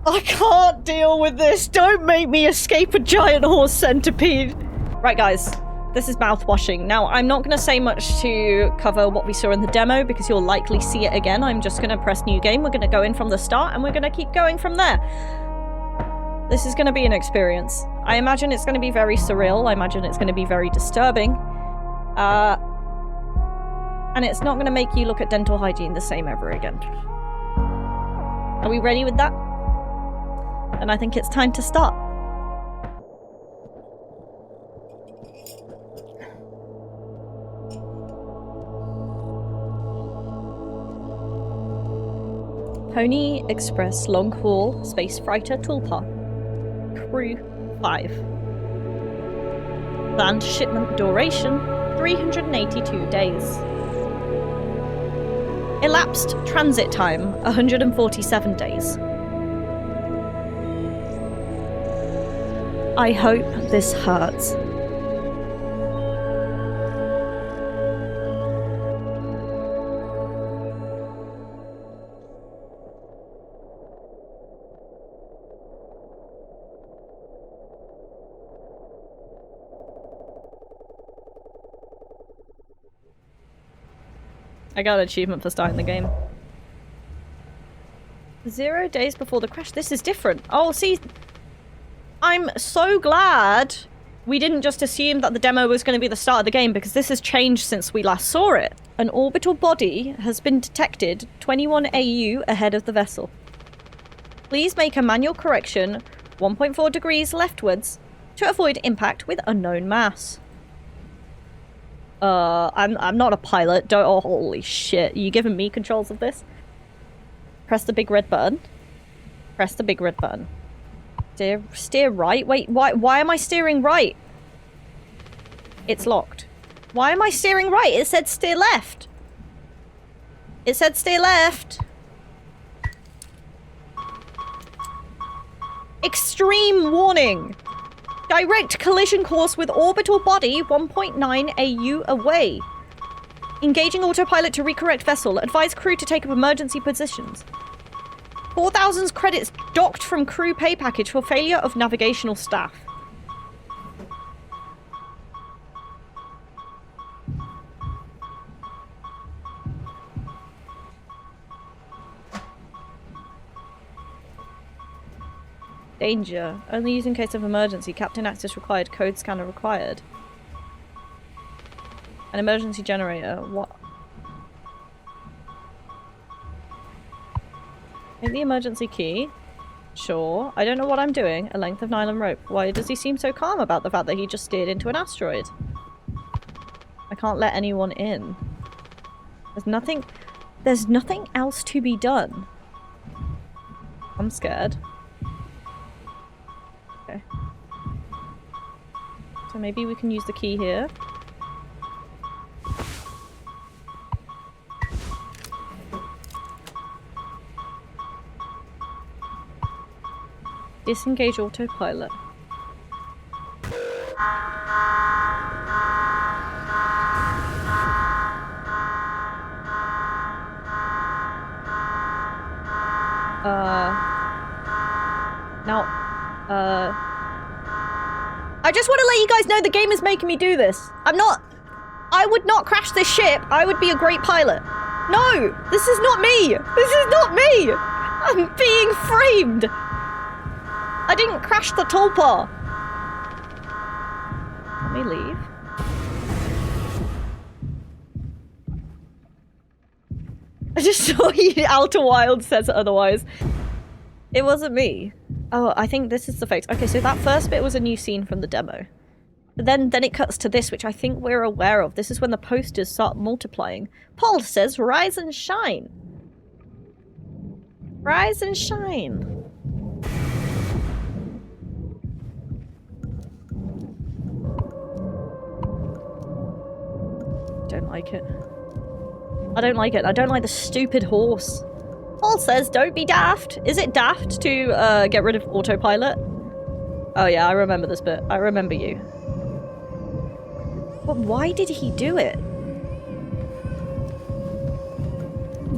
I can't deal with this. Don't make me escape a giant horse centipede. Right, guys. This is Mouthwashing. Now, I'm not going to say much to cover what we saw in the demo because you'll likely see it again. I'm just going to press new game. We're going to go in from the start and we're going to keep going from there. This is going to be an experience. I imagine it's going to be very surreal. I imagine it's going to be very disturbing. And it's not going to make you look at dental hygiene the same ever again. Are we ready with that? And I think it's time to start. Pony Express Long Haul Space Freighter Tulpa. Crew 5. Planned shipment duration 382 days. Elapsed transit time 147 days. I hope this hurts. I got an achievement for starting the game. 0 days before the crash. This is different. Oh, see, I'm so glad we didn't just assume that the demo was going to be the start of the game, because this has changed since we last saw it. An orbital body has been detected 21 AU ahead of the vessel. Please make a manual correction 1.4 degrees leftwards to avoid impact with unknown mass. I'm not a pilot. Don't. Oh, holy shit. Are you giving me controls of this? Press the big red button. Press the big red button. Steer right? Wait, why am I steering right? It's locked. Why am I steering right? It said steer left. It said steer left. Extreme warning. Direct collision course with orbital body 1.9 AU away. Engaging autopilot to recorrect vessel. Advise crew to take up emergency positions. 4,000 credits docked from crew pay package for failure of navigational staff. Danger. Only used in case of emergency. Captain access required. Code scanner required. An emergency generator. What? Take the emergency key. Sure. I don't know what I'm doing. A length of nylon rope. Why does he seem so calm about the fact that he just steered into an asteroid? I can't let anyone in. There's nothing else to be done. I'm scared. Okay. So maybe we can use the key here. Disengage autopilot. I just want to let you guys know the game is making me do this. I would not crash this ship. I would be a great pilot. No, this is not me. This is not me. I'm being framed. I didn't crash the tulpa. Let me leave. I just saw you. Outer Wild says otherwise. It wasn't me. Oh, I think this is the fix. Okay, so that first bit was a new scene from the demo. But then it cuts to this, which I think we're aware of. This is when the posters start multiplying. Paul says, rise and shine. Rise and shine. Don't like it. I don't like it. I don't like the stupid horse. Paul says, don't be daft. Is it daft to get rid of autopilot? Oh yeah, I remember this bit. I remember you. But why did he do it?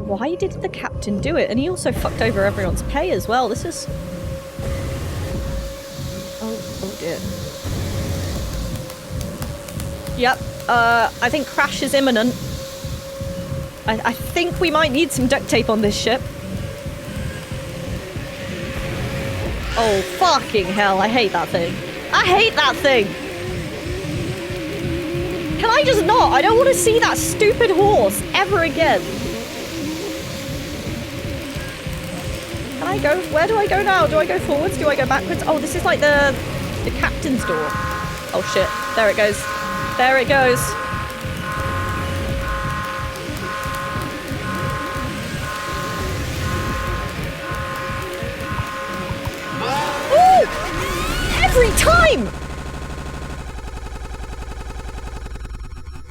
Why did the captain do it? And he also fucked over everyone's pay as well. This is dear. Yep, I think crash is imminent. I think we might need some duct tape on this ship. Oh, fucking hell, I hate that thing. I hate that thing! Can I just not? I don't want to see that stupid horse ever again. Can I go? Where do I go now? Do I go forwards? Do I go backwards? Oh, this is like the captain's door. Oh shit, there it goes. There it goes. Ooh! Every time!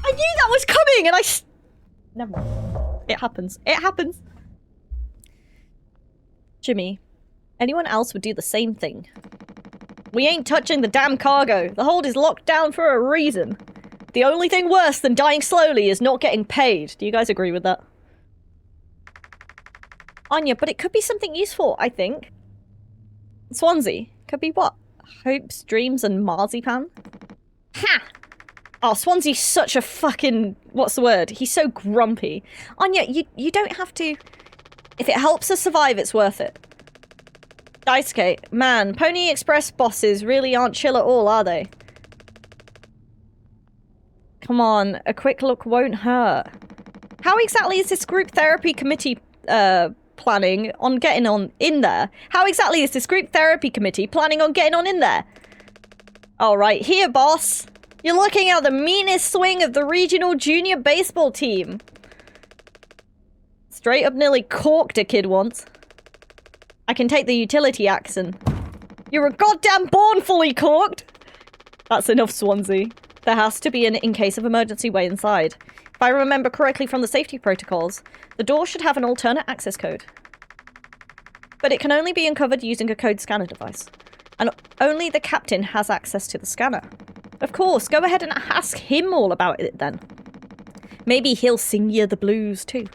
I knew that was coming and never mind. It happens. It happens. Jimmy, anyone else would do the same thing. We ain't touching the damn cargo. The hold is locked down for a reason. The only thing worse than dying slowly is not getting paid. Do you guys agree with that? Anya, but it could be something useful, I think. Swansea. Could be what? Hopes, dreams, and marzipan? Ha! Oh, Swansea's such a fucking... What's the word? He's so grumpy. Anya, you don't have to... If it helps us survive, it's worth it. Daisuke, man, Pony Express bosses really aren't chill at all, are they? Come on, a quick look won't hurt. How exactly is this group therapy committee planning on getting on in there? How exactly is this group therapy committee planning on getting on in there? Alright, here, boss. You're looking at the meanest swing of the regional junior baseball team. Straight up nearly corked a kid once. I can take the utility accent. You're a goddamn born fully corked! That's enough, Swansea. There has to be an in case of emergency way inside. If I remember correctly from the safety protocols, the door should have an alternate access code. But it can only be uncovered using a code scanner device. And only the captain has access to the scanner. Of course, go ahead and ask him all about it then. Maybe he'll sing you the blues too.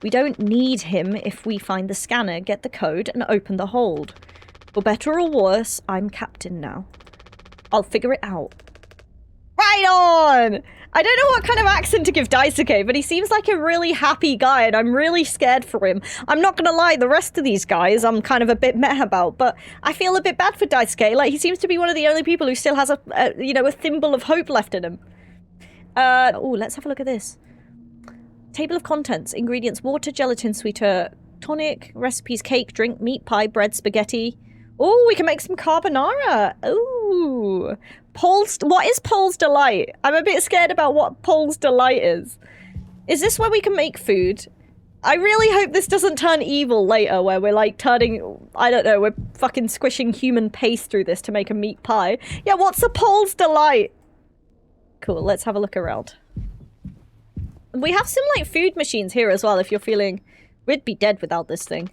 We don't need him if we find the scanner, get the code, and open the hold. For better or worse, I'm captain now. I'll figure it out. Right on! I don't know what kind of accent to give Daisuke, but he seems like a really happy guy, and I'm really scared for him. I'm not gonna lie, the rest of these guys I'm kind of a bit meh about, but I feel a bit bad for Daisuke. Like, he seems to be one of the only people who still has a thimble of hope left in him. Oh, let's have a look at this. Table of contents. Ingredients: water, gelatin, sweeter, tonic, recipes, cake, drink, meat pie, bread, spaghetti. Oh, we can make some carbonara. Ooh. What is Paul's Delight? I'm a bit scared about what Paul's Delight is. Is this where we can make food? I really hope this doesn't turn evil later, where we're like turning, I don't know, we're fucking squishing human paste through this to make a meat pie. Yeah, what's a Paul's Delight? Cool, let's have a look around. We have some, like, food machines here as well, if you're feeling... We'd be dead without this thing.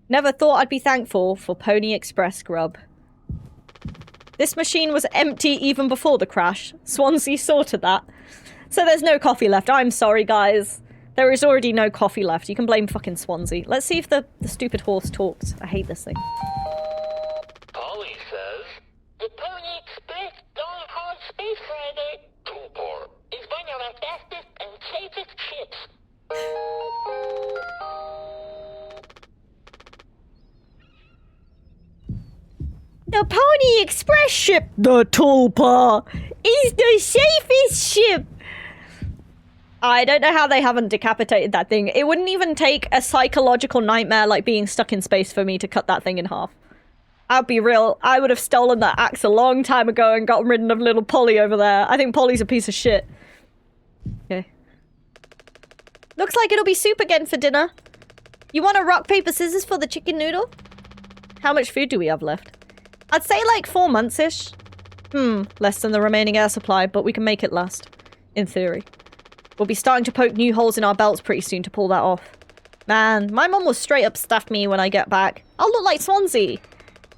Never thought I'd be thankful for Pony Express grub. This machine was empty even before the crash. Swansea sorted that. So there's no coffee left. I'm sorry, guys. There is already no coffee left. You can blame fucking Swansea. Let's see if the stupid horse talks. I hate this thing. Polly says, the Pony Express don't have space Friday. Toolbar is one of our fastest and safest ships. The Pony Express ship, the Tulpa, is the safest ship. I don't know how they haven't decapitated that thing. It wouldn't even take a psychological nightmare like being stuck in space for me to cut that thing in half. I'll be real, I would have stolen that axe a long time ago and gotten rid of little Polly over there. I think Polly's a piece of shit. Okay. Looks like it'll be soup again for dinner. You want a rock, paper, scissors for the chicken noodle? How much food do we have left? I'd say like 4 months-ish. Less than the remaining air supply, but we can make it last. In theory. We'll be starting to poke new holes in our belts pretty soon to pull that off. Man, my mom will straight up stuff me when I get back. I'll look like Swansea.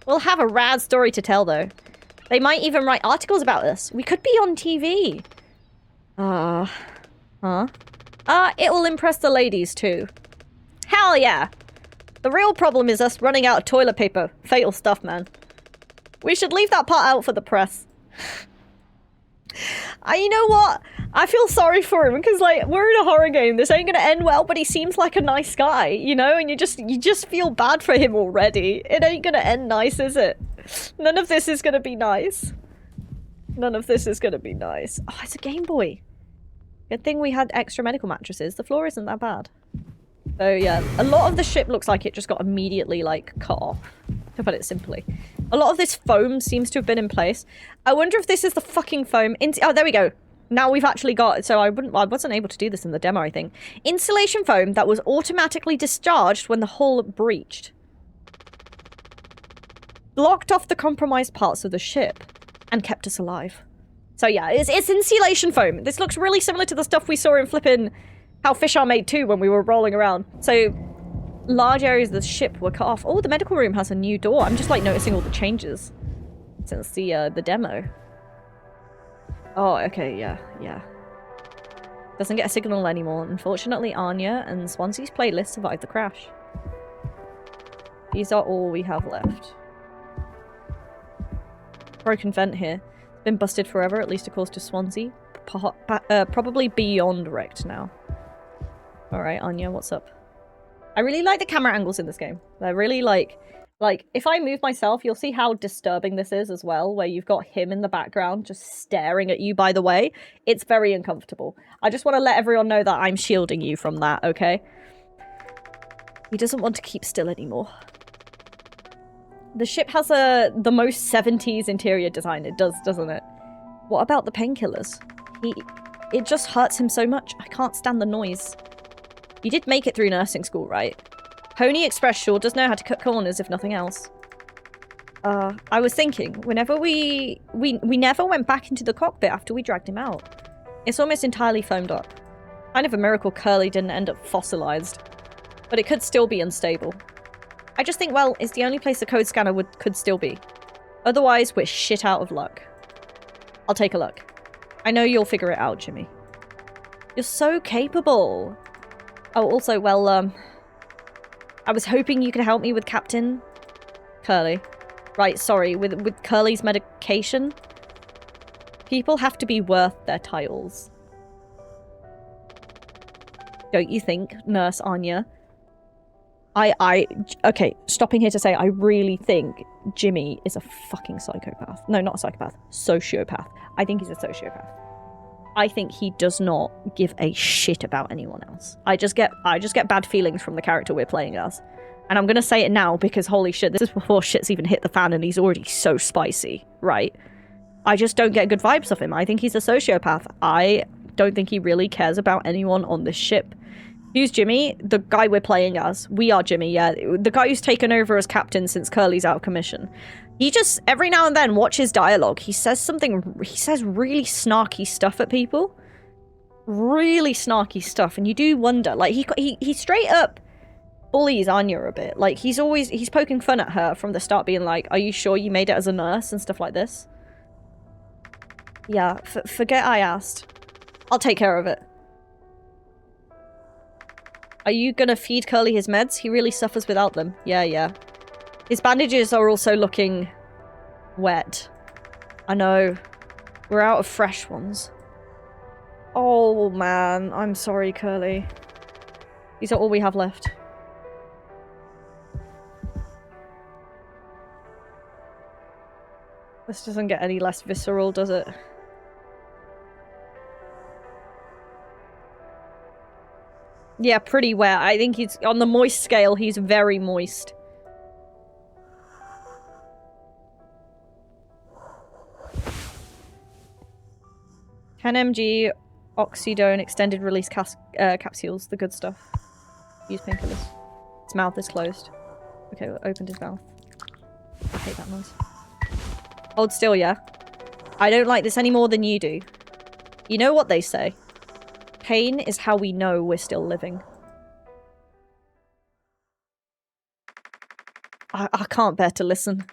We'll have a rad story to tell, though. They might even write articles about us. We could be on TV. It will impress the ladies, too. Hell yeah! The real problem is us running out of toilet paper. Fatal stuff, man. We should leave that part out for the press. You know what? I feel sorry for him because, like, we're in a horror game. This ain't gonna end well, but he seems like a nice guy, you know? And you just feel bad for him already. It ain't gonna end nice, is it? None of this is gonna be nice. None of this is gonna be nice. Oh, it's a Game Boy. Good thing we had extra medical mattresses. The floor isn't that bad. So, yeah. A lot of the ship looks like it just got immediately, like, cut off. To put it simply. A lot of this foam seems to have been in place. I wonder if this is the fucking foam. Oh, there we go. Now we've actually got... So I wasn't able to do this in the demo, I think. Insulation foam that was automatically discharged when the hull breached. Blocked off the compromised parts of the ship. And kept us alive. So yeah, it's insulation foam. This looks really similar to the stuff we saw in flipping How Fish Are Made 2 when we were rolling around. So... large areas of the ship were cut off. Oh, the medical room has a new door. I'm just, like, noticing all the changes since the demo. Oh, okay, yeah. Doesn't get a signal anymore. Unfortunately, Anya and Swansea's playlist survived the crash. These are all we have left. Broken vent here. It's been busted forever, at least according to Swansea. Probably beyond wrecked now. Alright, Anya, what's up? I really like the camera angles in this game. They're really like, if I move myself, you'll see how disturbing this is as well, where you've got him in the background just staring at you, by the way. It's very uncomfortable. I just want to let everyone know that I'm shielding you from that, okay? He doesn't want to keep still anymore. The ship has the most 70s interior design. It does, doesn't it? What about the painkillers? It just hurts him so much. I can't stand the noise. You did make it through nursing school, right? Pony Express sure does know how to cut corners, if nothing else. I was thinking, whenever we never went back into the cockpit after we dragged him out. It's almost entirely foamed up. Kind of a miracle Curly didn't end up fossilized. But it could still be unstable. I just think, well, it's the only place the code scanner could still be. Otherwise, we're shit out of luck. I'll take a look. I know you'll figure it out, Jimmy. You're so capable. Oh, also, well, I was hoping you could help me with Captain Curly. Right, sorry, with Curly's medication. People have to be worth their titles. Don't you think, Nurse Anya? Okay, stopping here to say, I really think Jimmy is a fucking psychopath. No, not a psychopath. Sociopath. I think he's a sociopath. I think he does not give a shit about anyone else. I just get bad feelings from the character we're playing as. And I'm gonna say it now because holy shit, this is before shit's even hit the fan and he's already so spicy, right? I just don't get good vibes of him. I think he's a sociopath. I don't think he really cares about anyone on this ship. Who's Jimmy? The guy we're playing as. We are Jimmy, yeah. The guy who's taken over as captain since Curly's out of commission. He just, every now and then, watches dialogue. He says really snarky stuff at people. Really snarky stuff. And you do wonder, like, he straight up bullies Anya a bit. Like, he's poking fun at her from the start, being like, are you sure you made it as a nurse? And stuff like this. Yeah, forget I asked. I'll take care of it. Are you gonna feed Curly his meds? He really suffers without them. Yeah. His bandages are also looking wet. I know. We're out of fresh ones. Oh man, I'm sorry, Curly. These are all we have left. This doesn't get any less visceral, does it? Yeah, pretty wet. I think he's, on the moist scale, he's very moist. mg oxydone extended release capsules, the good stuff. Use painkillers. His mouth is closed. Okay, we opened his mouth. I hate that noise. Hold still, yeah? I don't like this any more than you do. You know what they say. Pain is how we know we're still living. I can't bear to listen.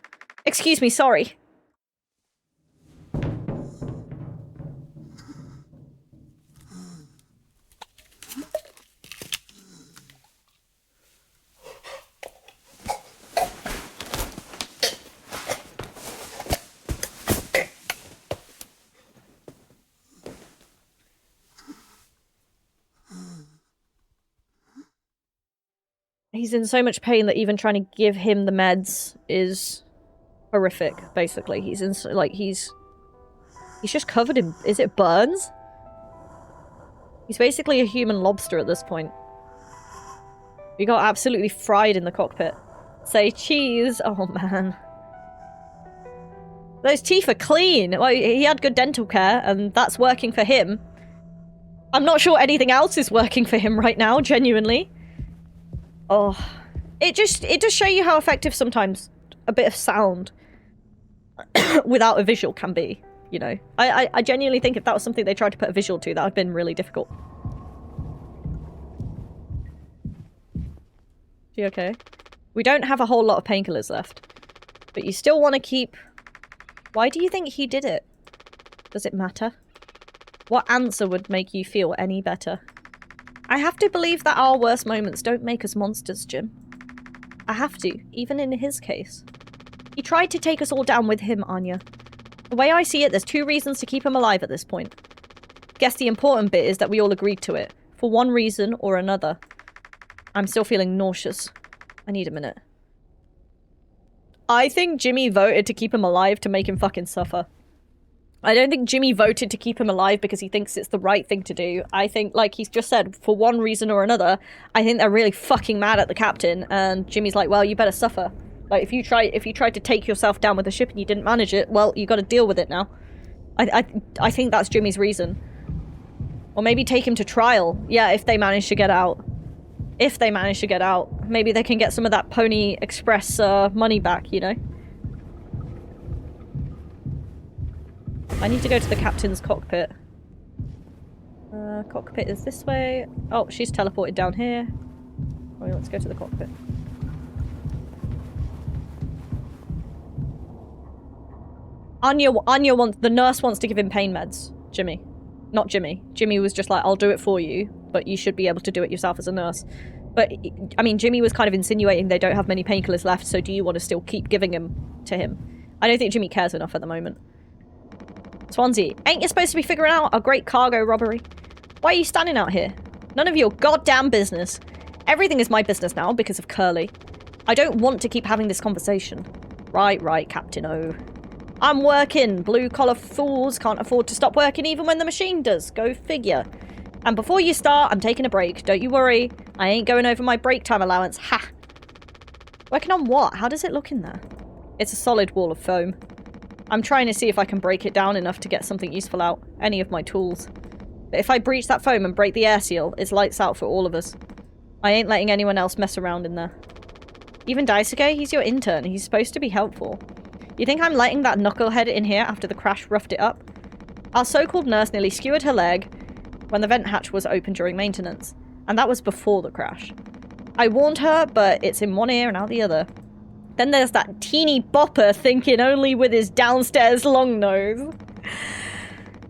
Excuse me, sorry. He's in so much pain that even trying to give him the meds is horrific, basically. He's in, like, he's just covered in, is it burns? He's basically a human lobster at this point. We got absolutely fried in the cockpit. Say cheese. Oh, man. Those teeth are clean. Well, he had good dental care, and that's working for him. I'm not sure anything else is working for him right now, genuinely. Oh. It does show you how effective sometimes a bit of sound without a visual can be, you know. I genuinely think if that was something they tried to put a visual to, that would have been really difficult. You okay? We don't have a whole lot of painkillers left. But you still want to keep... Why do you think he did it? Does it matter? What answer would make you feel any better? I have to believe that our worst moments don't make us monsters, Jim. I have to, even in his case. He tried to take us all down with him, Anya. The way I see it, there's 2 reasons to keep him alive at this point. Guess the important bit is that we all agreed to it, for one reason or another. I'm still feeling nauseous. I need a minute. I think Jimmy voted to keep him alive to make him fucking suffer. I don't think Jimmy voted to keep him alive because he thinks it's the right thing to do. I think, like he's just said, for one reason or another, I think they're really fucking mad at the captain, and Jimmy's like, well, you better suffer. Like, if you tried to take yourself down with the ship and you didn't manage it, well, you gotta deal with it now. I think that's Jimmy's reason. Or maybe take him to trial. Yeah, if they manage to get out. If they manage to get out. Maybe they can get some of that Pony Express money back, you know? I need to go to the captain's cockpit. Cockpit is this way. Oh, she's teleported down here. Oh, let's go to the cockpit. Anya wants, the nurse wants to give him pain meds. Jimmy. Not Jimmy. Jimmy was just like, I'll do it for you, but you should be able to do it yourself as a nurse. But, I mean, Jimmy was kind of insinuating they don't have many painkillers left, so do you want to still keep giving them to him? I don't think Jimmy cares enough at the moment. Swansea, ain't you supposed to be figuring out a great cargo robbery? Why are you standing out here? None of your goddamn business. Everything is my business now because of Curly. I don't want to keep having this conversation. Right, Captain O. I'm working. Blue-collar fools can't afford to stop working even when the machine does. Go figure. And before you start, I'm taking a break. Don't you worry. I ain't going over my break time allowance. Ha! Working on what? How does it look in there? It's a solid wall of foam. I'm trying to see if I can break it down enough to get something useful out. Any of my tools. But if I breach that foam and break the air seal, it's lights out for all of us. I ain't letting anyone else mess around in there. Even Daisuke, he's your intern. He's supposed to be helpful. You think I'm letting that knucklehead in here after the crash roughed it up? Our so-called nurse nearly skewered her leg when the vent hatch was open during maintenance. And that was before the crash. I warned her, but it's in one ear and out the other. Then there's that teeny bopper thinking only with his downstairs long nose.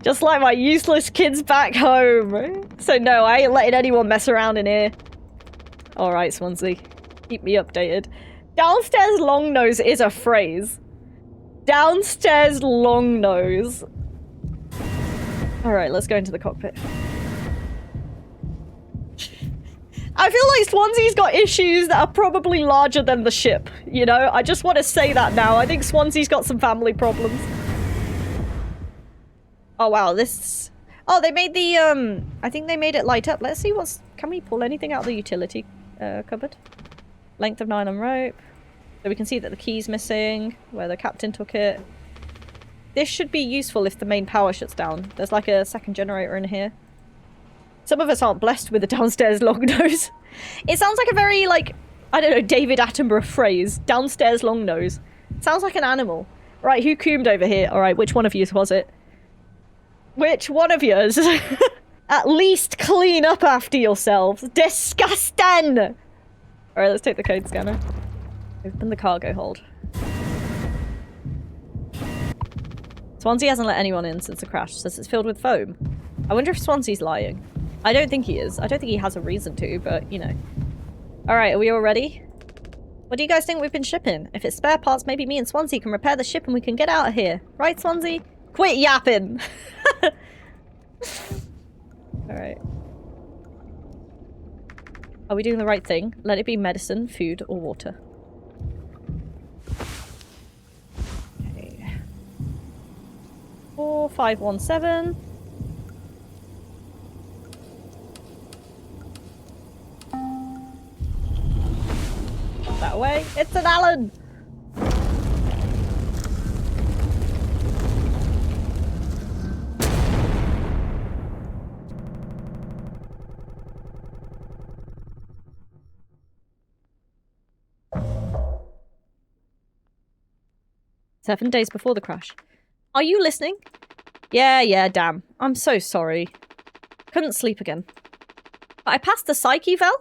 Just like my useless kids back home. So no, I ain't letting anyone mess around in here. Alright, Swansea. Keep me updated. Downstairs long nose is a phrase. Downstairs long nose. Alright, let's go into the cockpit. I feel like Swansea's got issues that are probably larger than the ship, you know? I just want to say that now. I think Swansea's got some family problems. Oh, wow, this... Oh, they made the, I think they made it light up. Let's see what's... Can we pull anything out of the utility cupboard? Length of 9 on rope. So we can see that the key's missing, where the captain took it. This should be useful if the main power shuts down. There's like a second generator in here. Some of us aren't blessed with a downstairs long nose. It sounds like a very, like, I don't know, David Attenborough phrase. Downstairs long nose. Sounds like an animal. Right, who coomed over here? Alright, which one of yous was it? Which one of yous? At least clean up after yourselves. Disgusting! Alright, let's take the code scanner. Open the cargo hold. Swansea hasn't let anyone in since the crash, says it's filled with foam. I wonder if Swansea's lying. I don't think he is. I don't think he has a reason to, but, you know. Alright, are we all ready? What do you guys think we've been shipping? If it's spare parts, maybe me and Swansea can repair the ship and we can get out of here. Right, Swansea? Quit yapping! Alright. Are we doing the right thing? Let it be medicine, food, or water. Okay. 4517. That way. It's an Allen! "7 days before the crash. Are you listening? Yeah, damn. I'm so sorry. Couldn't sleep again. But I passed the psych eval?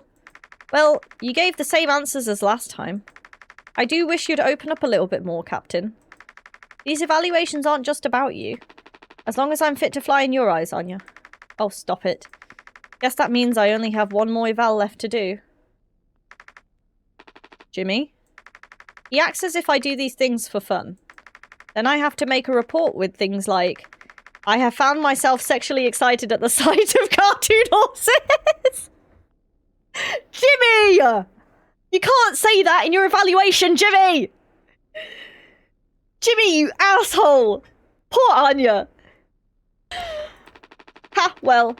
Well, you gave the same answers as last time. I do wish you'd open up a little bit more, Captain. These evaluations aren't just about you. As long as I'm fit to fly in your eyes, Anya. Oh, stop it. Guess that means I only have one more eval left to do. Jimmy? He acts as if I do these things for fun. Then I have to make a report with things like, I have found myself sexually excited at the sight of cartoon horses. Jimmy! You can't say that in your evaluation, Jimmy! Jimmy, you asshole! Poor Anya. Ha, well.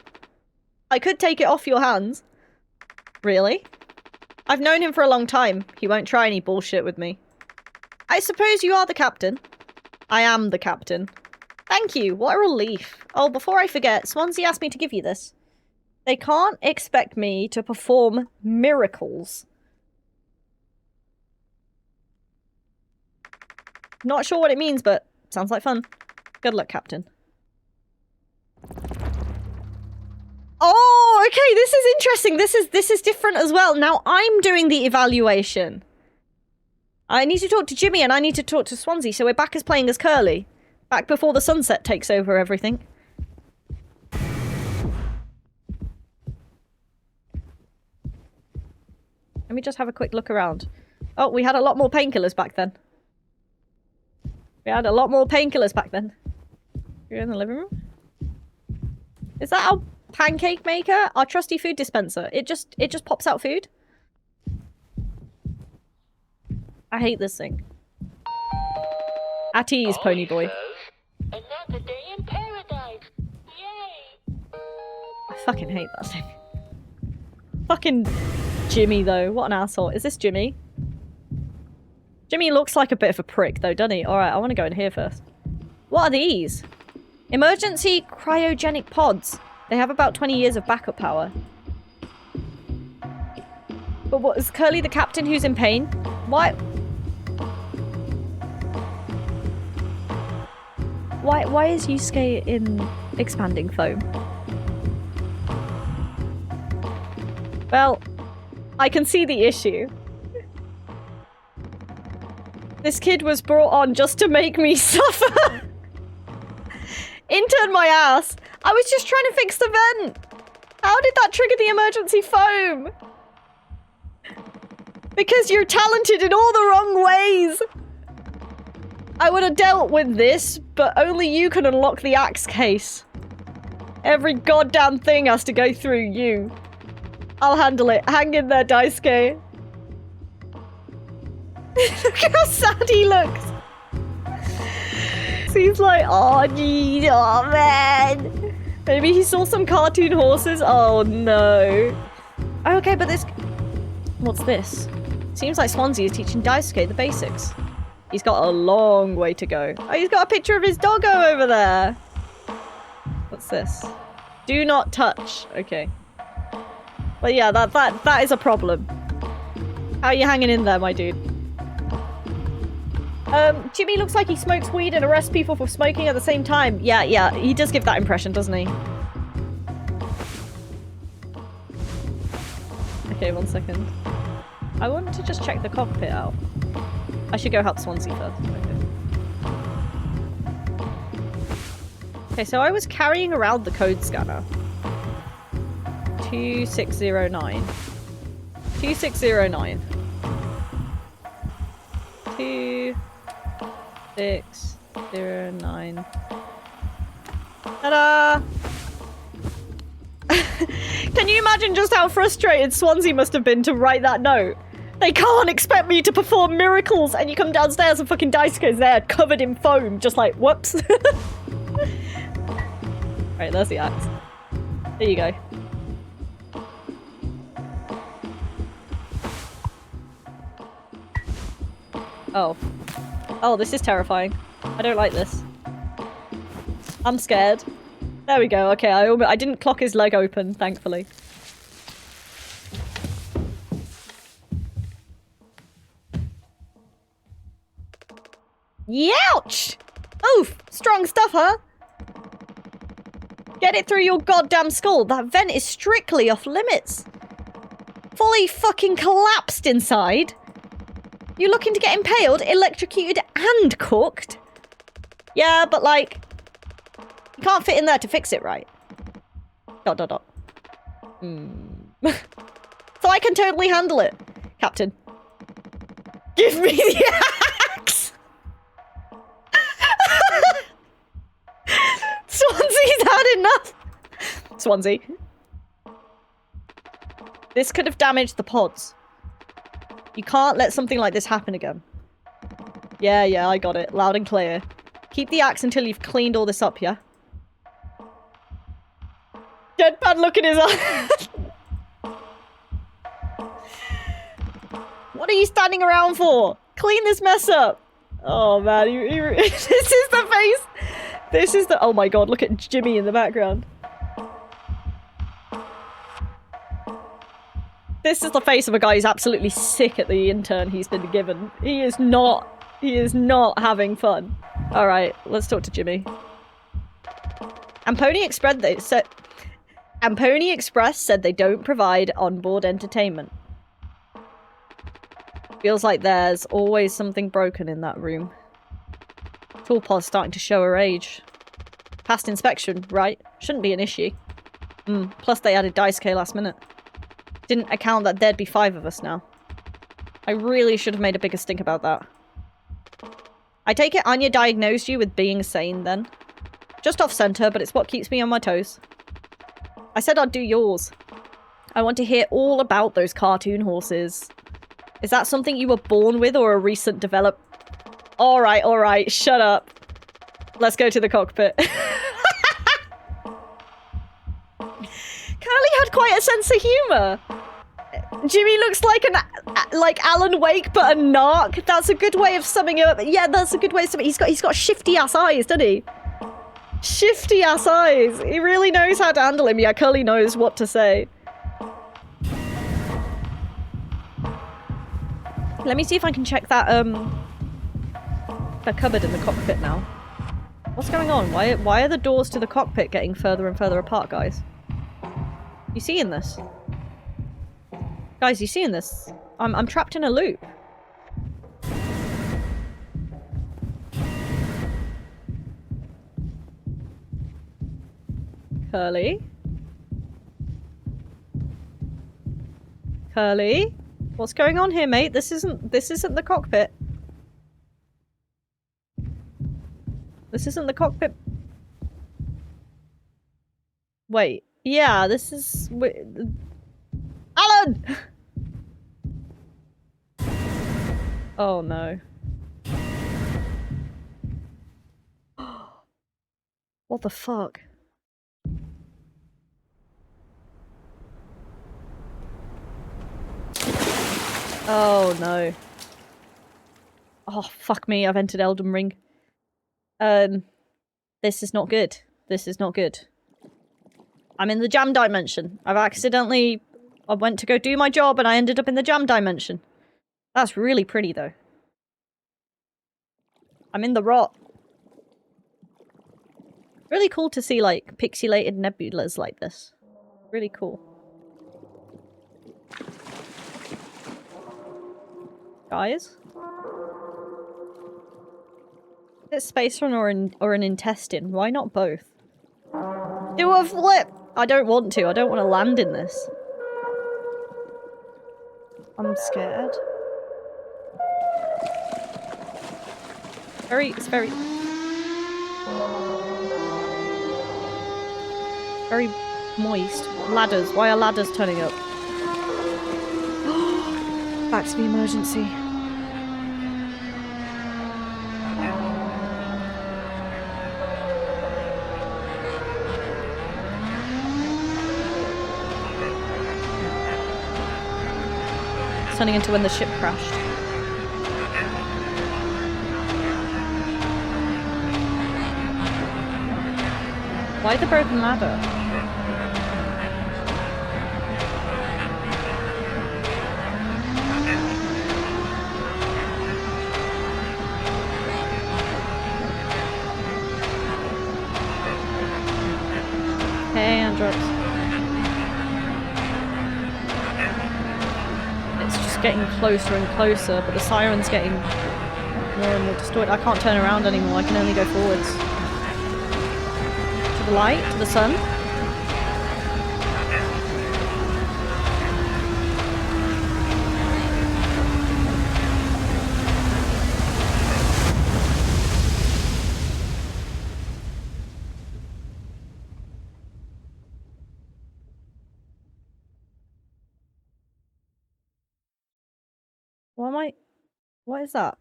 I could take it off your hands. Really? I've known him for a long time. He won't try any bullshit with me. I suppose you are the captain. I am the captain. Thank you, what a relief. Oh, before I forget, Swansea asked me to give you this. They can't expect me to perform miracles. Not sure what it means, but sounds like fun. Good luck, Captain. Oh, okay, this is interesting. This is different as well. Now I'm doing the evaluation. I need to talk to Jimmy and I need to talk to Swansea, so we're back as playing as Curly. Back before the sunset takes over everything. Let me just have a quick look around. Oh, we had a lot more painkillers back then. We had a lot more painkillers back then. You're in the living room? Is that our pancake maker? Our trusty food dispenser? It just pops out food? I hate this thing. At ease, pony boy. Another day in paradise. Yay! I fucking hate that thing. Fucking Jimmy, though. What an asshole. Is this Jimmy? Jimmy looks like a bit of a prick, though, doesn't he? Alright, I want to go in here first. What are these? Emergency cryogenic pods. They have about 20 years of backup power. But what, is Curly the captain who's in pain? Why? Why is Yusuke in expanding foam? Well, I can see the issue. This kid was brought on just to make me suffer. Intern my ass. I was just trying to fix the vent. How did that trigger the emergency foam? Because you're talented in all the wrong ways. I would have dealt with this, but only you can unlock the axe case. Every goddamn thing has to go through you. I'll handle it. Hang in there, Daisuke. Look how sad he looks. He's like, oh, geez, oh, man. Maybe he saw some cartoon horses. Oh, no. Okay, but this... What's this? Seems like Swansea is teaching Daisuke the basics. He's got a long way to go. Oh, he's got a picture of his doggo over there. What's this? Do not touch. Okay. But yeah, that is a problem. How are you hanging in there, my dude? Jimmy looks like he smokes weed and arrests people for smoking at the same time. Yeah, he does give that impression, doesn't he? Okay, 1 second. I want to just check the cockpit out. I should go help Swansea first. Okay, so I was carrying around the code scanner. 2609. 2609. 2609. Ta-da! Can you imagine just how frustrated Swansea must have been to write that note? They can't expect me to perform miracles, and you come downstairs and fucking Daisuke's there, covered in foam, just like, whoops. Right, there's the axe. There you go. Oh. Oh, this is terrifying. I don't like this. I'm scared. There we go. Okay, I didn't clock his leg open, thankfully. Youch! Oof! Strong stuff, huh? Get it through your goddamn skull. That vent is strictly off limits. Fully fucking collapsed inside. You looking to get impaled, electrocuted, and cooked? Yeah, but like... You can't fit in there to fix it, right? ... So I can totally handle it, Captain. Give me the axe! Swansea's had enough! Swansea. This could have damaged the pods. You can't let something like this happen again. Yeah, I got it. Loud and clear. Keep the axe until you've cleaned all this up, yeah? Deadpan look in his eye. What are you standing around for? Clean this mess up. Oh man, this is the face. This is the... Oh my god, look at Jimmy in the background. This is the face of a guy who's absolutely sick at the intern he's been given. He is not having fun. Alright, let's talk to Jimmy. And Pony Express said they don't provide onboard entertainment. Feels like there's always something broken in that room. Toolpod's starting to show her age. Past inspection, right? Shouldn't be an issue. Plus they added Daisuke last minute. Didn't account that there'd be 5 of us now. I really should have made a bigger stink about that. I take it Anya diagnosed you with being sane then? Just off center, but it's what keeps me on my toes. I said I'd do yours. I want to hear all about those cartoon horses. Is that something you were born with or a recent develop? Alright, shut up. Let's go to the cockpit. Curly had quite a sense of humor. Jimmy looks like Alan Wake, but a narc. That's a good way of summing it up. Yeah, that's a good way of summing. He's got shifty ass eyes, doesn't he? Shifty ass eyes. He really knows how to handle him. Yeah, Curly knows what to say. Let me see if I can check that the cupboard in the cockpit now. What's going on? Why are the doors to the cockpit getting further and further apart, guys? You seeing this? Guys, you seeing this? I'm trapped in a loop. Curly? Curly? What's going on here, mate? This isn't the cockpit. This isn't the cockpit. Wait. Yeah, this is... Alan! Oh no. What the fuck? Oh no. Oh fuck me, I've entered Elden Ring. This is not good. This is not good. I'm in the jam dimension. I went to go do my job and I ended up in the jam dimension. That's really pretty though. I'm in the rot. Really cool to see like pixelated nebulas like this. Really cool. Guys? Is it space run or an intestine? Why not both? Do a flip! I don't want to. I don't want to land in this. I'm scared. It's very Moist. Ladders. Why are ladders turning up? Back to the emergency. Turning into when the ship crashed. Why the broken ladder? Hey, Androx. It's just getting closer and closer, but the siren's getting more and more distorted. I can't turn around anymore, I can only go forwards. To the light, to the sun. What is that?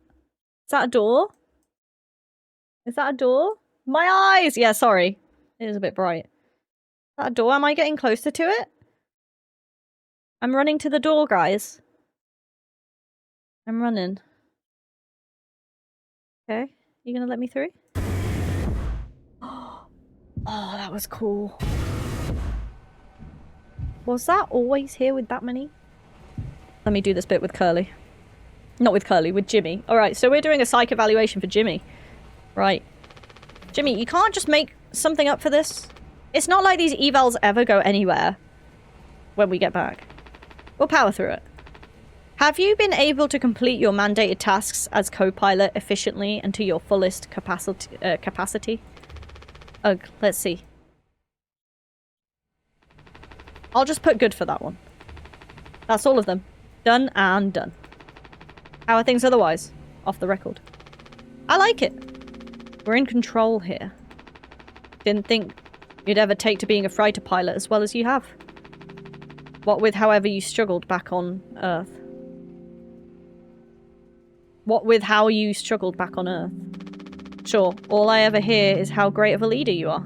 Is that a door? Is that a door? My eyes! Yeah, sorry. It is a bit bright. Is that a door? Am I getting closer to it? I'm running to the door, guys. I'm running. Okay. You gonna let me through? Oh, that was cool. Was that always here with that many? Let me do this bit with Curly. Not with Curly, with Jimmy. Alright, so we're doing a psych evaluation for Jimmy. Right. Jimmy, you can't just make something up for this. It's not like these evals ever go anywhere when we get back. We'll power through it. Have you been able to complete your mandated tasks as co-pilot efficiently and to your fullest capacity? Ugh, let's see. I'll just put good for that one. That's all of them. Done and done. How are things otherwise? Off the record. I like it. We're in control here. Didn't think you'd ever take to being a fighter pilot as well as you have. What with however you struggled back on Earth. What with how you struggled back on Earth. Sure, all I ever hear is how great of a leader you are.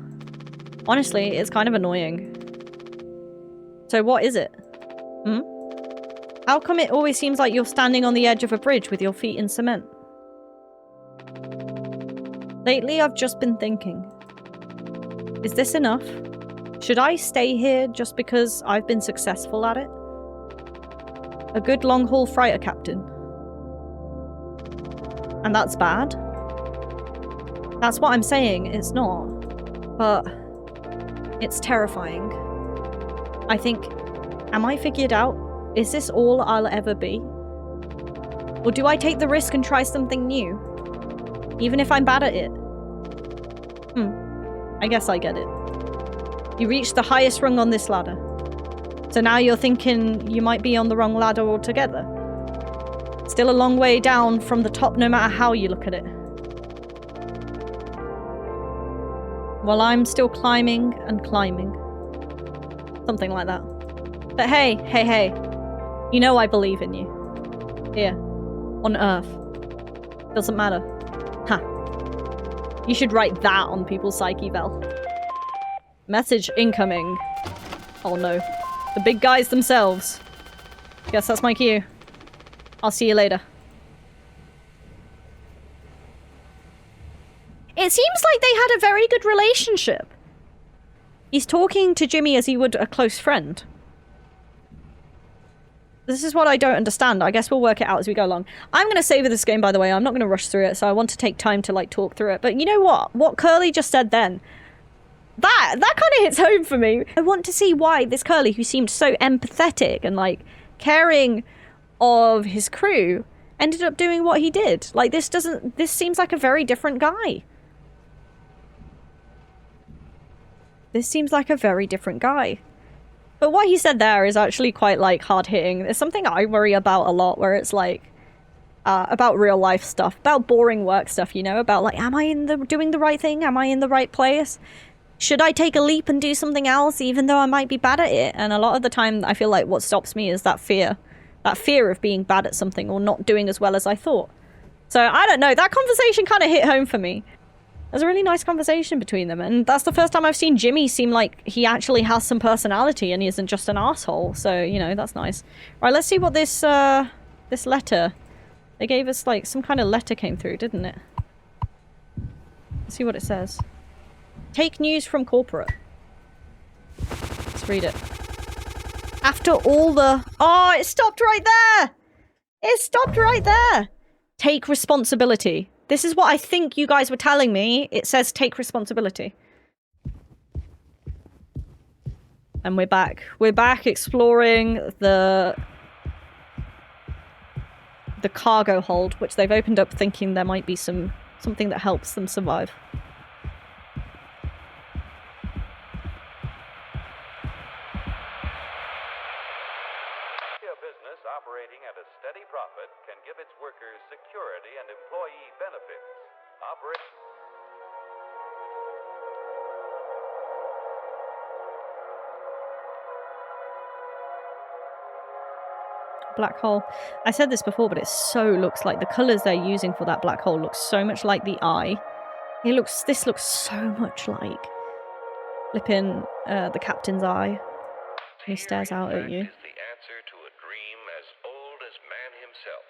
Honestly, it's kind of annoying. So what is it? Hmm? How come it always seems like you're standing on the edge of a bridge with your feet in cement? Lately, I've just been thinking. Is this enough? Should I stay here just because I've been successful at it? A good long-haul freighter captain. And that's bad? That's what I'm saying, it's not. But it's terrifying. I think, am I figured out? Is this all I'll ever be? Or do I take the risk and try something new? Even if I'm bad at it? I guess I get it. You reached the highest rung on this ladder. So now you're thinking you might be on the wrong ladder altogether. Still a long way down from the top no matter how you look at it. Well, I'm still climbing and climbing. Something like that. But hey, hey, hey. You know I believe in you. Here. On Earth. Doesn't matter. Ha. You should write that on people's psyche vel. Message incoming. Oh no. The big guys themselves. Guess that's my cue. I'll see you later. It seems like they had a very good relationship. He's talking to Jimmy as he would a close friend. This is what I don't understand. I guess we'll work it out as we go along. I'm going to savor this game, by the way. I'm not going to rush through it, so I want to take time to, like, talk through it. But you know what? What Curly just said then, that kind of hits home for me. I want to see why this Curly, who seemed so empathetic and, like, caring of his crew, ended up doing what he did. Like, this seems like a very different guy. This seems like a very different guy. But what he said there is actually quite, like, hard-hitting. It's something I worry about a lot, where it's, like, about real-life stuff, about boring work stuff, you know? About, like, am I doing the right thing? Am I in the right place? Should I take a leap and do something else even though I might be bad at it? And a lot of the time I feel like what stops me is that fear. That fear of being bad at something or not doing as well as I thought. So I don't know, that conversation kind of hit home for me. There's a really nice conversation between them, and that's the first time I've seen Jimmy seem like he actually has some personality and he isn't just an asshole. So, you know, that's nice. Right, let's see what this this letter. They gave us like some kind of letter came through, didn't it? Let's see what it says. Take news from corporate. Let's read it. After all the... Oh, it stopped right there! It stopped right there! Take responsibility. This is what I think you guys were telling me. It says take responsibility. And we're back. We're back exploring the cargo hold, which they've opened up thinking there might be something that helps them survive. A business operating at a steady profit can give its workers security and employee benefits. Black hole. I said this before, but it so looks like the colors they're using for that black hole looks so much like the eye. This looks so much like flipping the captain's eye. He stares out at you. Is the answer to a dream as old as man himself.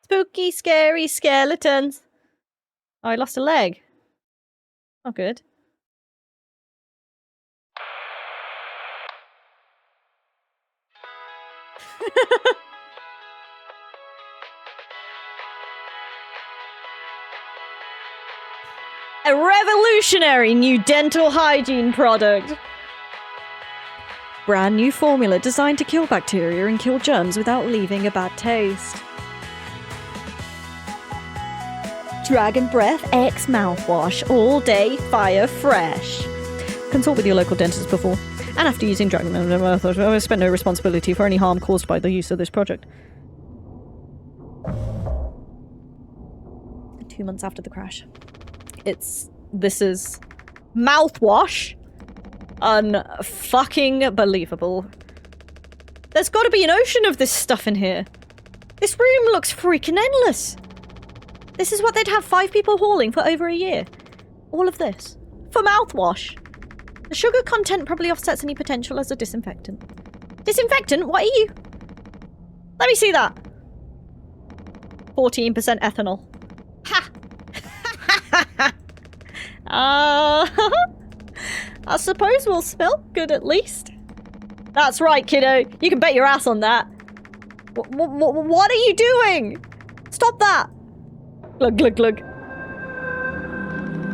Spooky, scary skeletons. Oh, I lost a leg. Oh, good. A revolutionary new dental hygiene product. Brand new formula designed to kill bacteria and kill germs without leaving a bad taste. Dragon Breath X Mouthwash. All day, fire fresh. Consult with your local dentist before and after using Dragon Breath. I spent no responsibility for any harm caused by the use of this product. 2 months after the crash. This is mouthwash. Unfucking believable. There's got to be an ocean of this stuff in here. This room looks freaking endless. This is what they'd have 5 people hauling for over a year. All of this. For mouthwash. The sugar content probably offsets any potential as a disinfectant. Disinfectant? What are you? Let me see that. 14% ethanol. Ha! I suppose we'll smell good at least. That's right, kiddo. You can bet your ass on that. What are you doing? Stop that. Glug, glug, glug.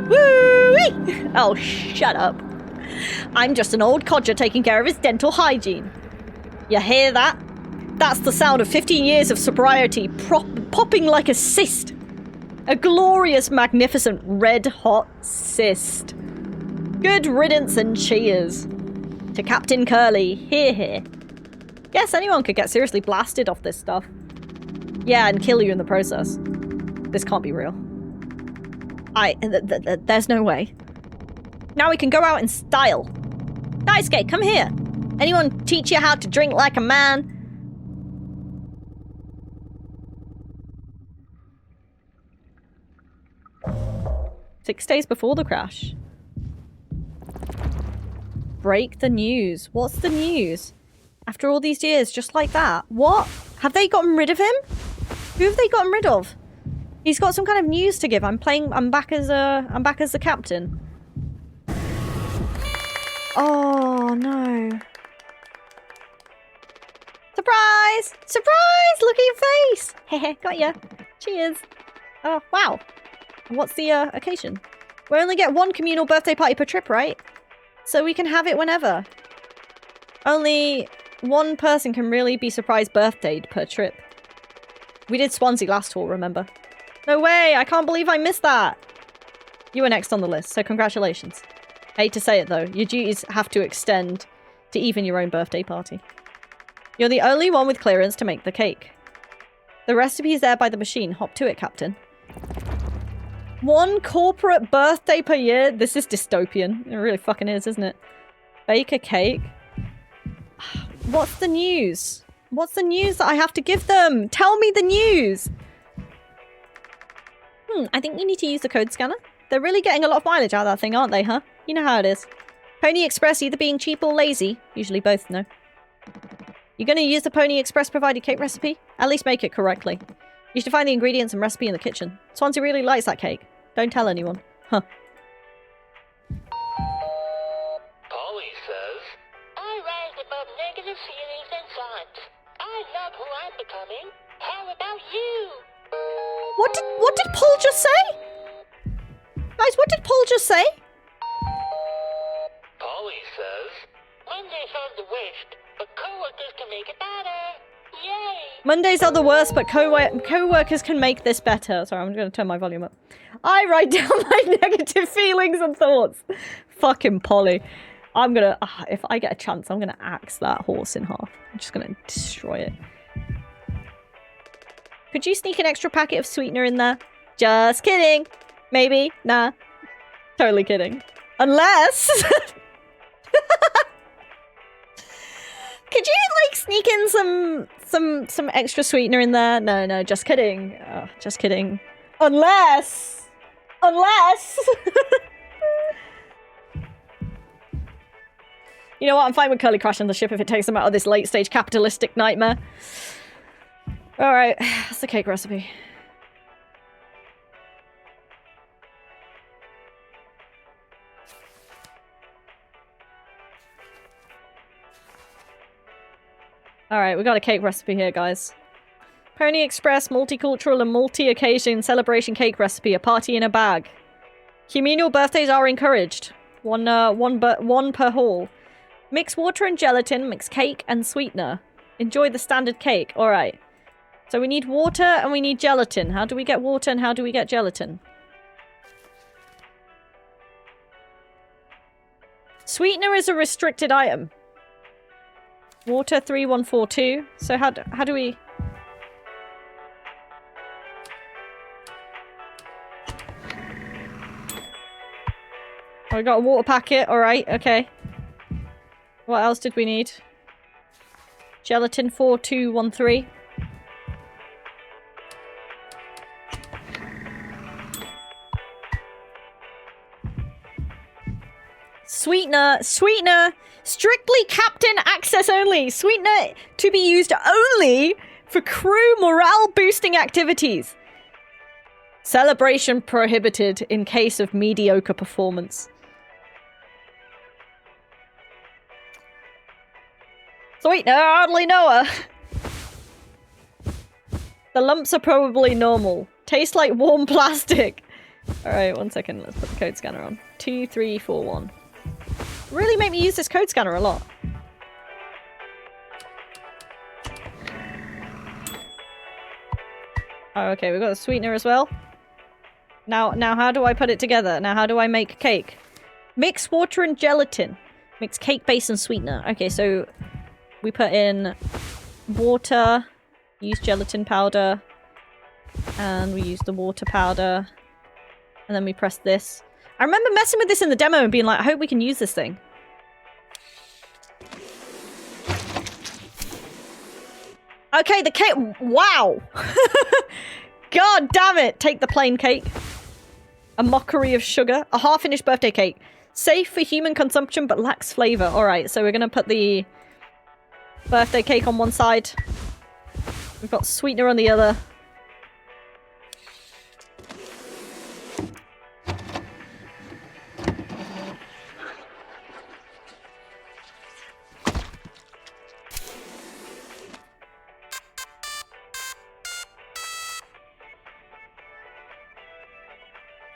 Woo-wee! Oh, shut up. I'm just an old codger taking care of his dental hygiene. You hear that? That's the sound of 15 years of sobriety popping like a cyst. A glorious, magnificent, red-hot cyst. Good riddance and cheers. To Captain Curly, hear, hear. Guess anyone could get seriously blasted off this stuff. Yeah, and kill you in the process. This can't be real. There's no way. Now we can go out in style. Daisuke, come here. Anyone teach you how to drink like a man? Six days before the crash. Break the news. What's the news? After all these years, just like that. What? Have they gotten rid of him? Who have they gotten rid of? He's got some kind of news to give. I'm back as the captain. Oh no. Surprise! Surprise! Look at your face! Hehe, got ya. Cheers. Oh, wow. What's the occasion? We only get 1 communal birthday party per trip, right? So we can have it whenever. Only 1 person can really be surprised birthdayed per trip. We did Swansea last tour, remember? No way! I can't believe I missed that! You were next on the list, so congratulations. Hate to say it though, your duties have to extend to even your own birthday party. You're the only one with clearance to make the cake. The recipe is there by the machine. Hop to it, Captain. 1 corporate birthday per year? This is dystopian. It really fucking is, isn't it? Bake a cake? What's the news? What's the news that I have to give them? Tell me the news! I think you need to use the code scanner. They're really getting a lot of mileage out of that thing, aren't they, huh? You know how it is. Pony Express either being cheap or lazy. Usually both, no. You're gonna use the Pony Express provided cake recipe? At least make it correctly. You should find the ingredients and recipe in the kitchen. Swansea really likes that cake. Don't tell anyone. Huh. Polly says, I rise above negative feelings and thoughts. I love who I'm becoming. How about you? What did Paul just say? Guys, what did Paul just say? Polly says, Mondays are the worst, but co-workers can make it better. Yay! Mondays are the worst, but co-workers can make this better. Sorry, I'm going to turn my volume up. I write down my negative feelings and thoughts. Fucking Polly. I'm going to... if I get a chance, I'm going to axe that horse in half. I'm just going to destroy it. Could you sneak an extra packet of sweetener in there? Just kidding. Maybe. Nah. Totally kidding. Unless... Could you, like, sneak in some extra sweetener in there? No, just kidding. Just kidding. Unless... You know what? I'm fine with Curly crashing the ship if it takes them out of this late-stage capitalistic nightmare. Alright, that's the cake recipe. Alright, we got a cake recipe here, guys. Pony Express multicultural and multi-occasion celebration cake recipe. A party in a bag. Communal birthdays are encouraged. One per hall. Mix water and gelatin. Mix cake and sweetener. Enjoy the standard cake. Alright. So we need water and we need gelatin. How do we get water and how do we get gelatin? Sweetener is a restricted item. Water 3142. So how do we... Oh, we got a water packet. Alright, okay. What else did we need? Gelatin 4213. Sweetener, strictly captain access only. Sweetener to be used only for crew morale boosting activities. Celebration prohibited in case of mediocre performance. Sweetener, I hardly know her. The lumps are probably normal. Taste like warm plastic. Alright, 1 second. Let's put the code scanner on. 2341. Really make me use this code scanner a lot. Oh, okay, we've got the sweetener as well. Now how do I put it together? Now how do I make cake? Mix water and gelatin. Mix cake base and sweetener. Okay, so we put in water, use gelatin powder, and we use the water powder, and then we press this. I remember messing with this in the demo and being like, I hope we can use this thing. Okay, the cake. Wow. God damn it. Take the plain cake. A mockery of sugar. A half-finished birthday cake. Safe for human consumption, but lacks flavor. Alright, so we're going to put the birthday cake on one side. We've got sweetener on the other.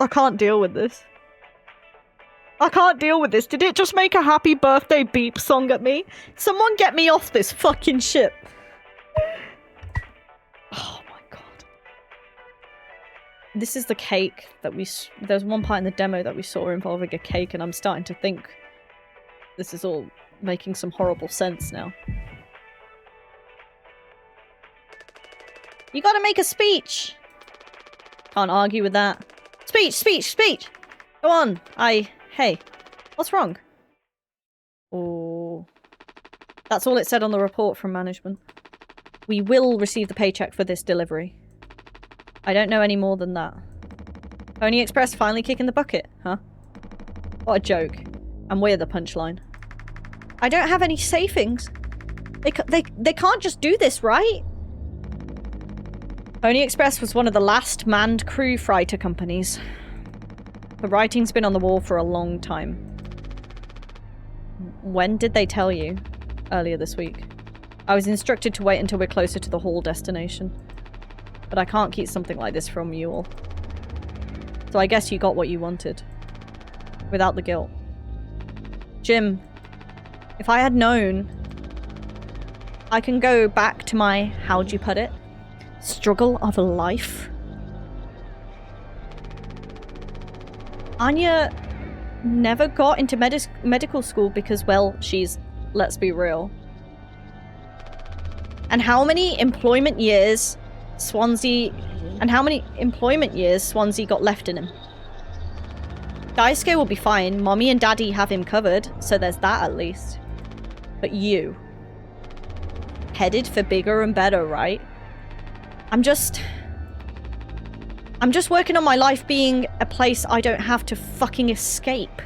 I can't deal with this. I can't deal with this. Did it just make a happy birthday beep song at me? Someone get me off this fucking ship. Oh my god. This is the cake that there's one part in the demo that we saw involving a cake, and I'm starting to think this is all making some horrible sense now. You gotta make a speech! Can't argue with that. Speech, speech, speech! Go on! Hey. What's wrong? Oh. That's all it said on the report from management. We will receive the paycheck for this delivery. I don't know any more than that. Pony Express finally kicking the bucket, huh? What a joke. And we're the punchline. I don't have any savings. They can't just do this, right? Pony Express was one of the last manned crew freighter companies. The writing's been on the wall for a long time. When did they tell you? Earlier this week. I was instructed to wait until we're closer to the haul destination. But I can't keep something like this from you all. So I guess you got what you wanted. Without the guilt. Jim, if I had known, I can go back to my, how'd you put it? Struggle of a life. Anya never got into medical school because, well, she's, let's be real. And how many employment years Swansea got left in him? Daisuke will be fine. Mommy and Daddy have him covered, so there's that at least. But you. Headed for bigger and better, right? I'm just working on my life being a place I don't have to fucking escape.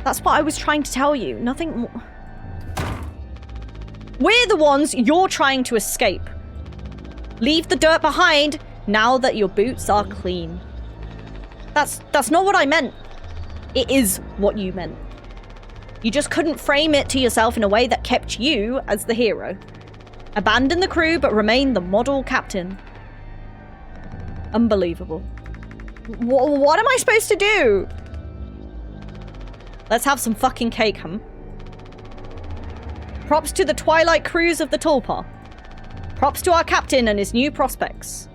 That's what I was trying to tell you. Nothing more. We're the ones you're trying to escape. Leave the dirt behind now that your boots are clean. That's not what I meant. It is what you meant. You just couldn't frame it to yourself in a way that kept you as the hero. Abandon the crew, but remain the model captain. Unbelievable. What am I supposed to do? Let's have some fucking cake, huh? Props to the Twilight crews of the Tulpa. Props to our captain and his new prospects.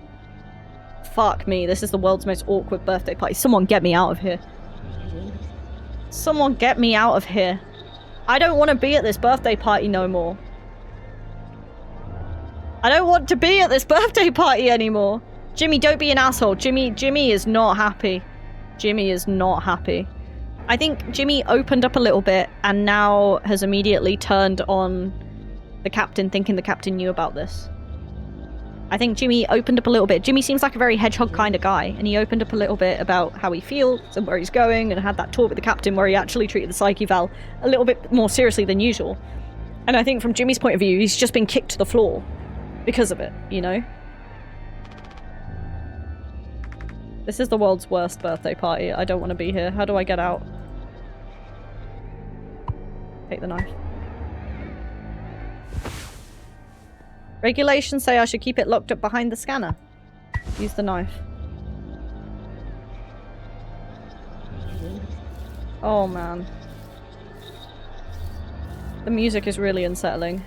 Fuck me, this is the world's most awkward birthday party. Someone get me out of here. Someone get me out of here. I don't want to be at this birthday party no more. I don't want to be at this birthday party anymore. Jimmy, don't be an asshole. Jimmy is not happy. Jimmy is not happy. I think Jimmy opened up a little bit and now has immediately turned on the captain, thinking the captain knew about this. I think Jimmy opened up a little bit. Jimmy seems like a very hedgehog kind of guy, and he opened up a little bit about how he feels and where he's going, and had that talk with the captain where he actually treated the psyche val a little bit more seriously than usual. And I think from Jimmy's point of view, he's just been kicked to the floor because of it, you know? This is the world's worst birthday party. I don't want to be here. How do I get out? Take the knife. Regulations say I should keep it locked up behind the scanner. Use the knife. Oh man. The music is really unsettling.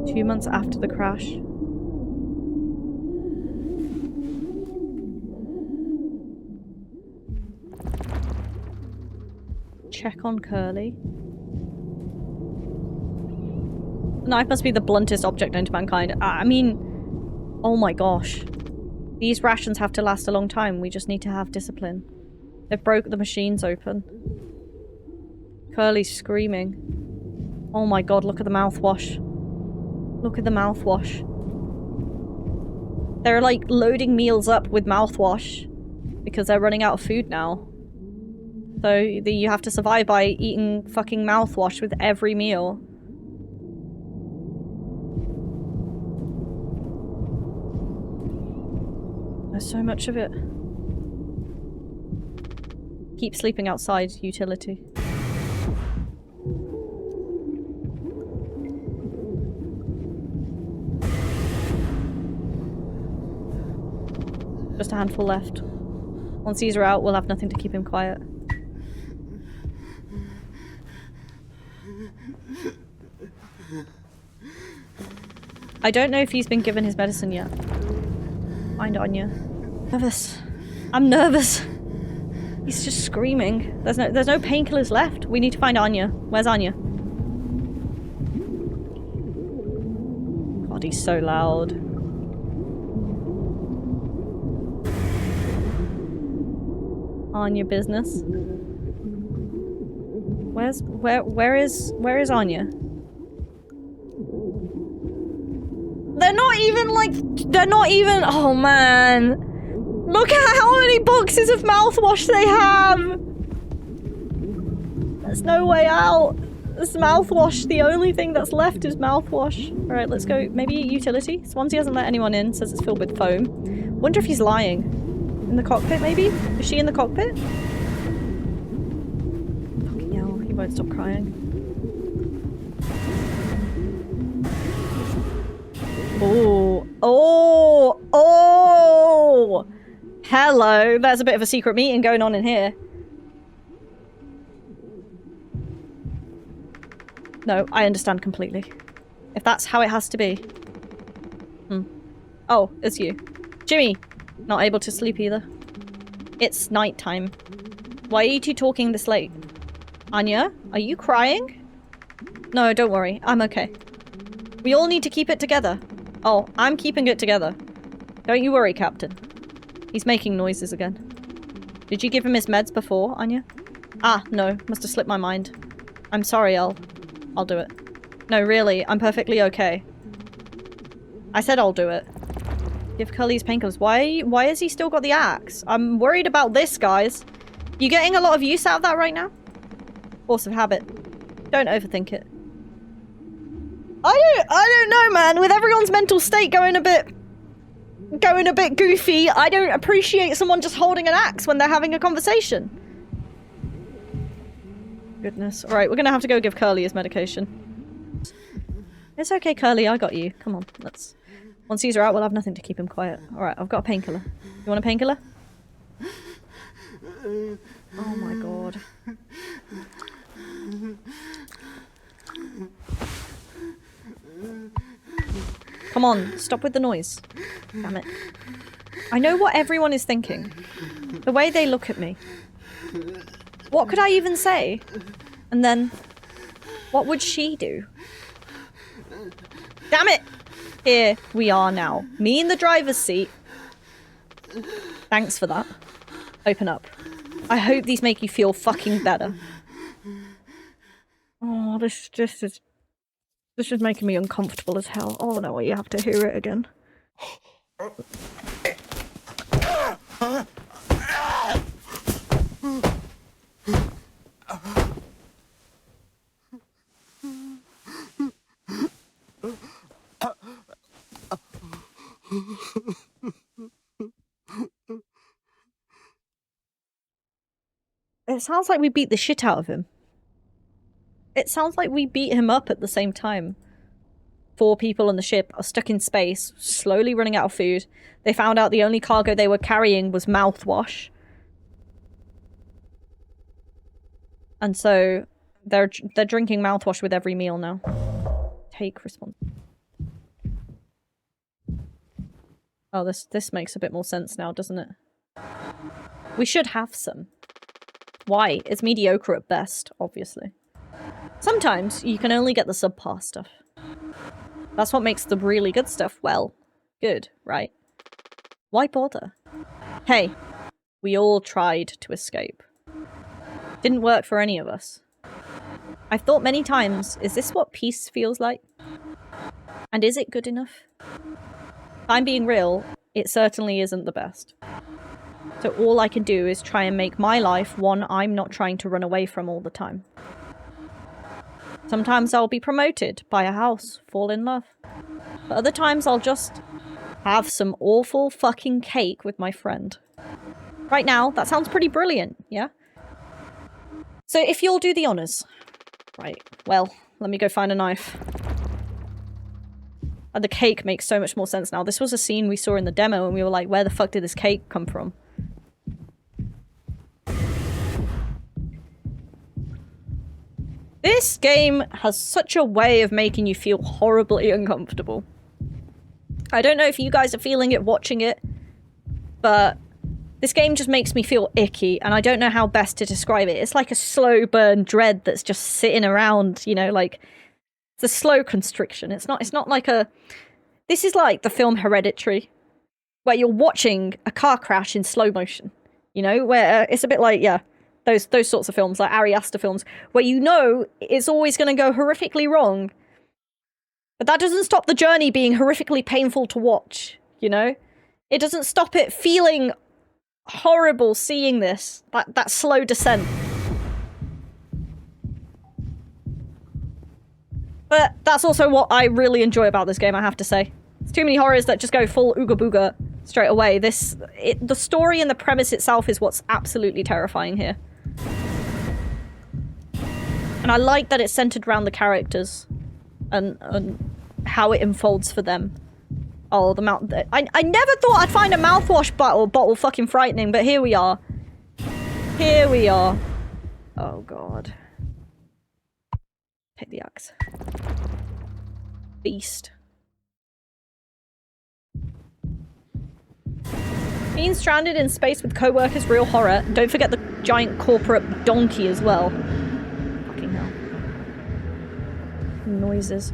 Two months after the crash. Check on Curly. The knife must be the bluntest object known to mankind. I mean, oh my gosh. These rations have to last a long time. We just need to have discipline. They've broke the machines open. Curly's screaming. Oh my god, look at the mouthwash. Look at the mouthwash. They're like loading meals up with mouthwash because they're running out of food now. So you have to survive by eating fucking mouthwash with every meal. There's so much of it. Keep sleeping outside, utility. Just a handful left. Once these are out, we'll have nothing to keep him quiet. I don't know if he's been given his medicine yet. Find Anya. Nervous. I'm nervous. He's just screaming. There's no painkillers left. We need to find Anya. Where's Anya? God, he's so loud. Anya business. Where is Anya? They're not even, oh man. Look at how many boxes of mouthwash they have! There's no way out. It's mouthwash. The only thing that's left is mouthwash. Alright, let's go. Maybe utility? Swansea hasn't let anyone in, says it's filled with foam. Wonder if he's lying. In the cockpit, maybe? Is she in the cockpit? Fucking hell, he won't stop crying. Oh. Oh! Oh! Hello! There's a bit of a secret meeting going on in here. No, I understand completely. If that's how it has to be. Oh, it's you. Jimmy! Not able to sleep either. It's nighttime. Why are you two talking this late? Anya, are you crying? No, don't worry. I'm okay. We all need to keep it together. Oh, I'm keeping it together. Don't you worry, Captain. He's making noises again. Did you give him his meds before, Anya? Ah, no. Must have slipped my mind. I'm sorry, I'll do it. No, really, I'm perfectly okay. I said I'll do it. Give Curly's painkillers. Why has he still got the axe? I'm worried about this, guys. You getting a lot of use out of that right now? Force of habit. Don't overthink it. I don't know, man. With everyone's mental state going a bit goofy, I don't appreciate someone just holding an axe when they're having a conversation. Goodness. Alright, we're gonna have to go give Curly his medication. It's okay, Curly, I got you. Come on, let's... Once these are out, we'll have nothing to keep him quiet. Alright, I've got a painkiller. You want a painkiller? Oh my god. Come on, stop with the noise. Damn it. I know what everyone is thinking. The way they look at me. What could I even say? And then, what would she do? Damn it! Here we are now. Me in the driver's seat. Thanks for that. Open up. I hope these make you feel fucking better. Oh, this is making me uncomfortable as hell. Oh no, you have to hear it again. It sounds like we beat the shit out of him. It sounds like we beat him up at the same time. 4 people on the ship are stuck in space, slowly running out of food. They found out the only cargo they were carrying was mouthwash. And so they're drinking mouthwash with every meal now. Take response. Oh, this makes a bit more sense now, doesn't it? We should have some. Why? It's mediocre at best, obviously. Sometimes you can only get the subpar stuff. That's what makes the really good stuff, well, good, right? Why bother? Hey, we all tried to escape. Didn't work for any of us. I've thought many times, is this what peace feels like? And is it good enough? If I'm being real, it certainly isn't the best. So all I can do is try and make my life one I'm not trying to run away from all the time. Sometimes I'll be promoted, buy a house, fall in love. But other times I'll just have some awful fucking cake with my friend. Right now, that sounds pretty brilliant, yeah? So if you'll do the honours. Right, well, let me go find a knife. And the cake makes so much more sense now. This was a scene we saw in the demo and we were like, where the fuck did this cake come from? This game has such a way of making you feel horribly uncomfortable. I don't know if you guys are feeling it watching it, but this game just makes me feel icky, and I don't know how best to describe it. It's like a slow burn dread that's just sitting around, you know, like it's a slow constriction. It's not like a... This is like the film Hereditary, where you're watching a car crash in slow motion, you know, where it's a bit like, yeah, those sorts of films, like Ari Aster films, where you know it's always going to go horrifically wrong. But that doesn't stop the journey being horrifically painful to watch, you know? It doesn't stop it feeling horrible seeing this, that slow descent. But that's also what I really enjoy about this game, I have to say. There's too many horrors that just go full ooga booga straight away. The story and the premise itself is what's absolutely terrifying here. And I like that it's centered around the characters and how it unfolds for them. Oh, the mouth... I never thought I'd find a mouthwash bottle fucking frightening, but here we are. Here we are. Oh, God. Take the axe. Beast. Being stranded in space with co-workers, real horror. Don't forget the giant corporate donkey as well. Fucking hell. Noises.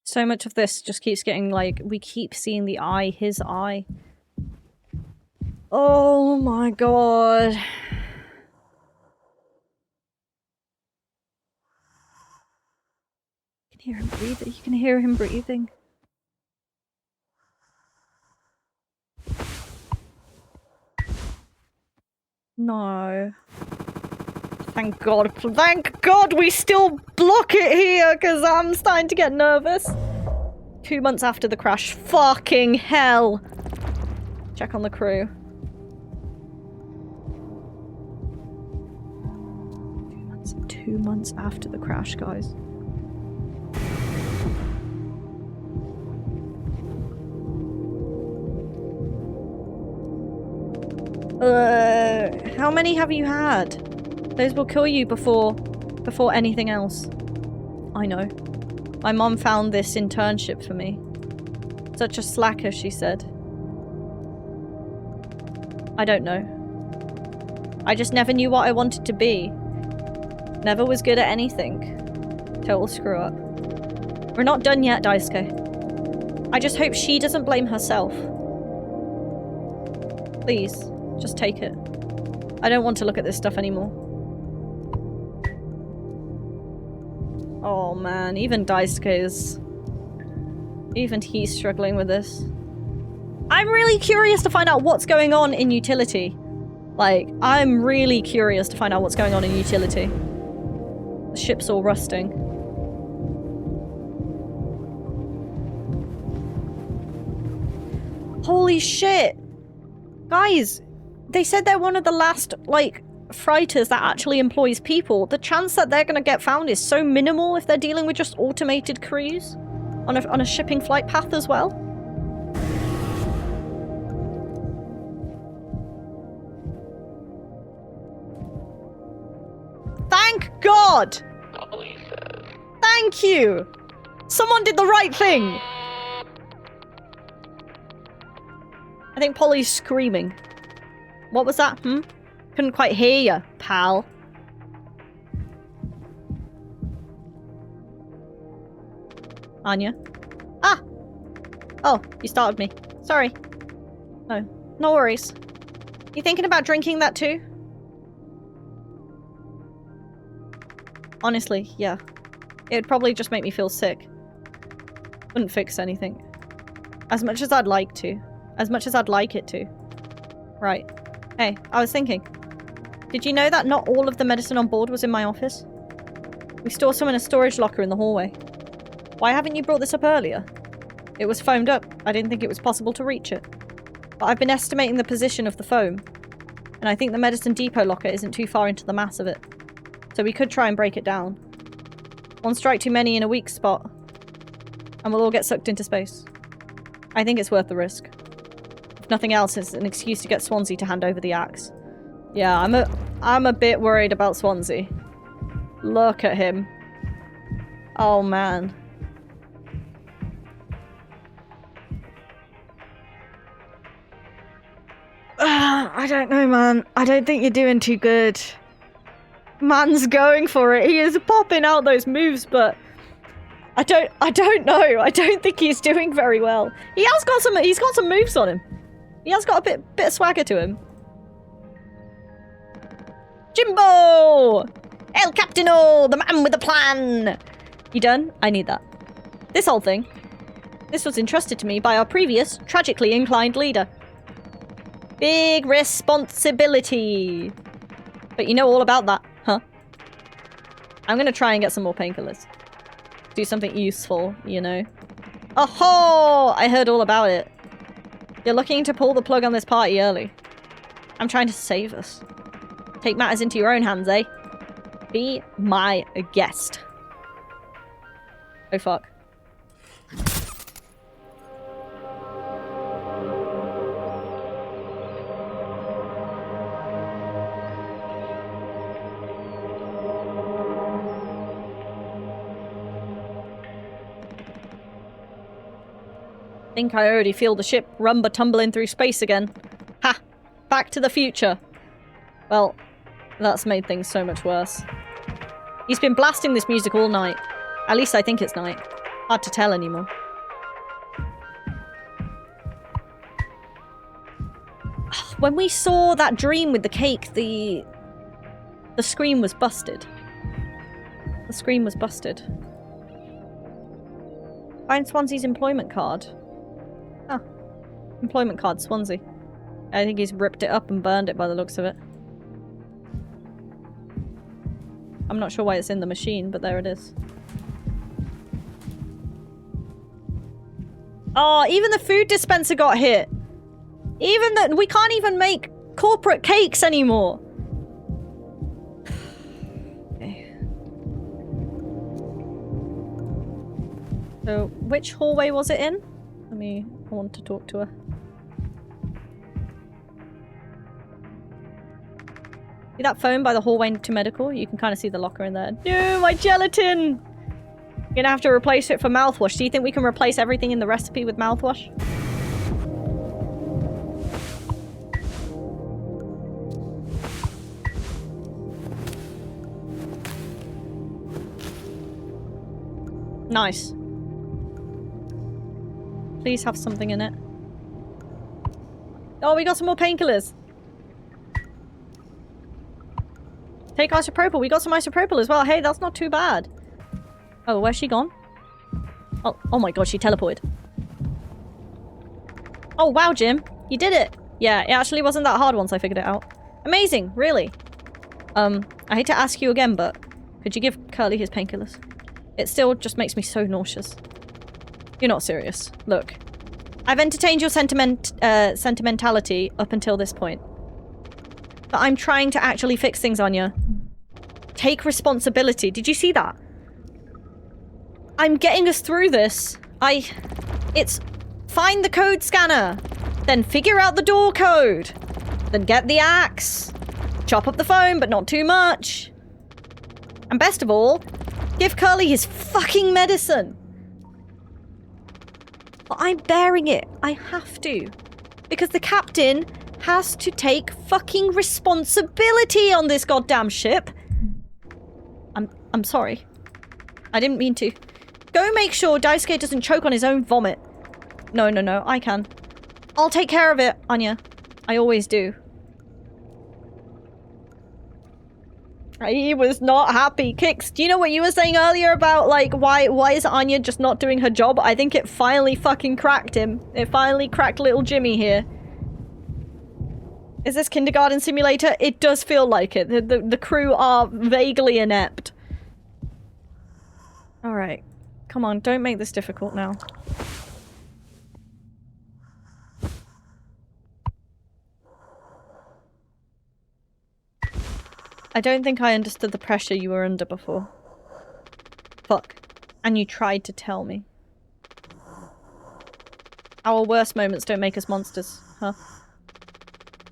So much of this just keeps getting like, we keep seeing the eye, his eye. Oh my god. You can hear him breathing. You can hear him breathing. No. Thank God. Thank God we still block it here, because I'm starting to get nervous. 2 months after the crash. Fucking hell. Check on the crew. 2 months after the crash, guys. How many have you had? Those will kill you before anything else. I know. My mom found this internship for me. Such a slacker, she said. I don't know. I just never knew what I wanted to be. Never was good at anything. Total screw up. We're not done yet, Daisuke. I just hope she doesn't blame herself. Please, just take it. I don't want to look at this stuff anymore. Oh man, even Daisuke is... Even he's struggling with this. I'm really curious to find out what's going on in Utility. Like, I'm really curious to find out what's going on in Utility. The ship's all rusting. Holy shit! Guys, they said they're one of the last, like, freighters that actually employs people. The chance that they're gonna get found is so minimal if they're dealing with just automated crews on a shipping flight path as well. Thank God! Polly says. Thank you! Someone did the right thing! I think Polly's screaming. What was that? Couldn't quite hear you, pal. Anya? Ah! Oh, you started me. Sorry. No. No worries. You thinking about drinking that too? Honestly, yeah. It'd probably just make me feel sick. Wouldn't fix anything. As much as I'd like to. As much as I'd like it to. Right. Hey, I was thinking. Did you know that not all of the medicine on board was in my office? We store some in a storage locker in the hallway. Why haven't you brought this up earlier? It was foamed up. I didn't think it was possible to reach it. But I've been estimating the position of the foam. And I think the medicine depot locker isn't too far into the mass of it. So we could try and break it down. One strike too many in a weak spot. And we'll all get sucked into space. I think it's worth the risk. If nothing else, it's an excuse to get Swansea to hand over the axe. Yeah, I'm a bit worried about Swansea. Look at him. Oh, man. I don't know, man. I don't think you're doing too good. Man's going for it. He is popping out those moves, but I don't know. I don't think he's doing very well. He's got some moves on him. He has got a bit of swagger to him. Jimbo! El Capitano! The man with the plan! You done? I need that. This whole thing. This was entrusted to me by our previous, tragically inclined leader. Big responsibility. But you know all about that, huh? I'm gonna try and get some more painkillers. Do something useful, you know. Oh-ho! I heard all about it. You're looking to pull the plug on this party early. I'm trying to save us. Take matters into your own hands, eh? Be my guest. Oh, fuck. Think I already feel the ship rumba-tumbling through space again. Ha! Back to the future. Well, that's made things so much worse. He's been blasting this music all night. At least I think it's night. Hard to tell anymore. When we saw that dream with the cake, the screen was busted. The screen was busted. Find Swansea's employment card. Ah. Employment card, Swansea. I think he's ripped it up and burned it by the looks of it. I'm not sure why it's in the machine, but there it is. Oh, even the food dispenser got hit. Even that, we can't even make corporate cakes anymore. Okay. So, which hallway was it in? I want to talk to her. See that phone by the hallway to medical? You can kind of see the locker in there. No, my gelatin! You're gonna have to replace it for mouthwash. Do you think we can replace everything in the recipe with mouthwash? Nice. Please have something in it. Oh, we got some more painkillers. Take isopropyl. We got some isopropyl as well. Hey, that's not too bad. Oh, where's she gone? Oh my god, she teleported. Oh, wow, Jim. You did it. Yeah, it actually wasn't that hard once I figured it out. Amazing, really. I hate to ask you again, but could you give Curly his painkillers? It still just makes me so nauseous. You're not serious. Look. I've entertained your sentimentality up until this point. But I'm trying to actually fix things, Anya. Take responsibility. Did you see that? I'm getting us through this. It's find the code scanner. Then figure out the door code. Then get the axe. Chop up the phone, but not too much. And best of all, give Curly his fucking medicine. But I'm bearing it. I have to. Because the captain has to take fucking responsibility on this goddamn ship. I'm sorry. I didn't mean to. Go make sure Daisuke doesn't choke on his own vomit. No, I can. I'll take care of it, Anya. I always do. He was not happy. Kix, do you know what you were saying earlier about, like, why is Anya just not doing her job? I think it finally fucking cracked him. It finally cracked little Jimmy here. Is this Kindergarten Simulator? It does feel like it. The crew are vaguely inept. Alright. Come on, don't make this difficult now. I don't think I understood the pressure you were under before. Fuck. And you tried to tell me. Our worst moments don't make us monsters, huh?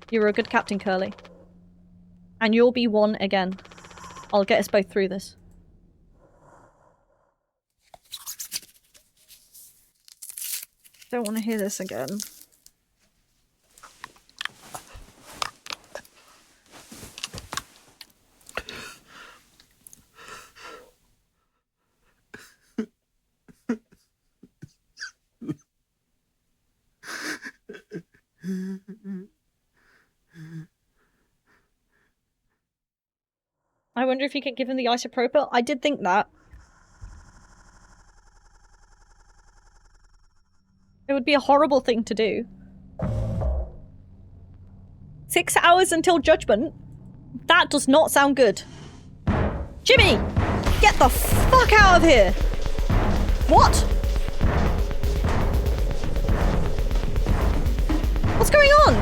You were a good captain, Curly. And you'll be one again. I'll get us both through this. Don't want to hear this again. I wonder if you could give him the isopropyl. I did think that. It would be a horrible thing to do. 6 hours until judgment? That does not sound good. Jimmy! Get the fuck out of here! What? What's going on?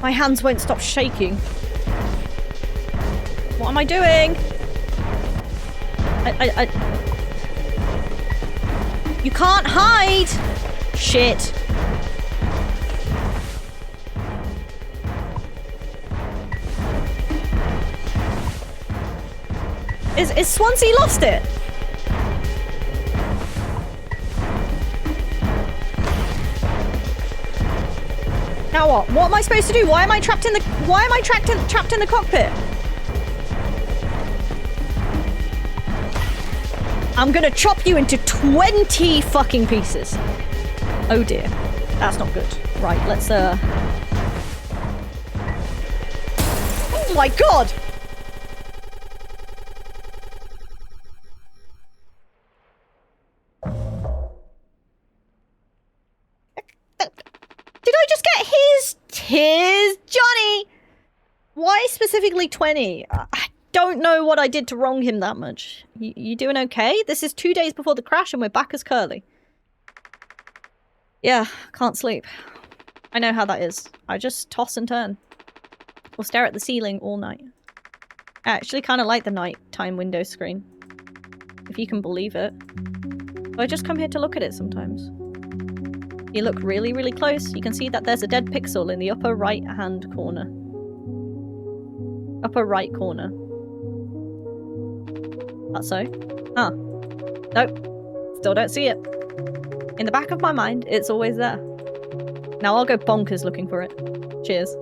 My hands won't stop shaking. What am I doing? You can't hide! Shit. Is Swansea lost it? Now what? What am I supposed to do? Why am I trapped in the trapped in the cockpit? I'm gonna chop you into 20 fucking pieces. Oh dear. That's not good. Right, let's Oh my god! Did I just get his Johnny? Why specifically 20? I don't know what I did to wrong him that much. You doing okay? This is 2 days before the crash and we're back as Curly. Yeah, can't sleep. I know how that is. I just toss and turn. Or stare at the ceiling all night. I actually kind of like the nighttime window screen. If you can believe it. So I just come here to look at it sometimes. You look really, really close, you can see that there's a dead pixel in the upper right-hand corner. Upper right corner. That's so? Huh. Nope. Still don't see it. In the back of my mind, it's always there. Now I'll go bonkers looking for it. Cheers.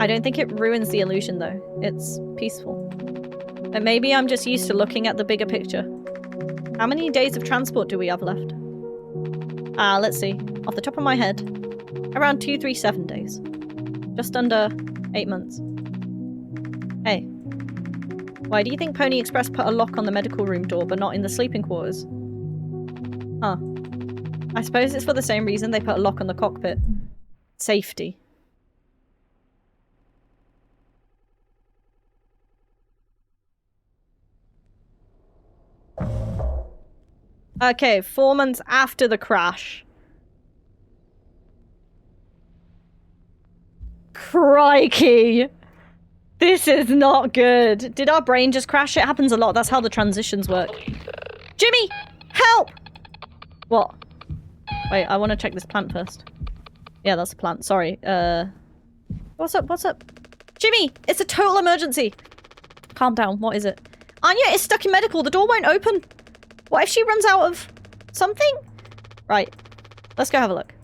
I don't think it ruins the illusion though. It's peaceful. But maybe I'm just used to looking at the bigger picture. How many days of transport do we have left? Let's see. Off the top of my head, around 237 days. Just under 8 months. Hey. Why do you think Pony Express put a lock on the medical room door but not in the sleeping quarters? Huh. I suppose it's for the same reason they put a lock on the cockpit. Safety. Okay, 4 months after the crash. Crikey! This is not good. Did our brain just crash? It happens a lot. That's how the transitions work. Jimmy! Help! What? Wait, I want to check this plant first. Yeah, that's a plant. Sorry. What's up? What's up? Jimmy! It's a total emergency! Calm down. What is it? Anya is stuck in medical. The door won't open. What if she runs out of something? Right. Let's go have a look.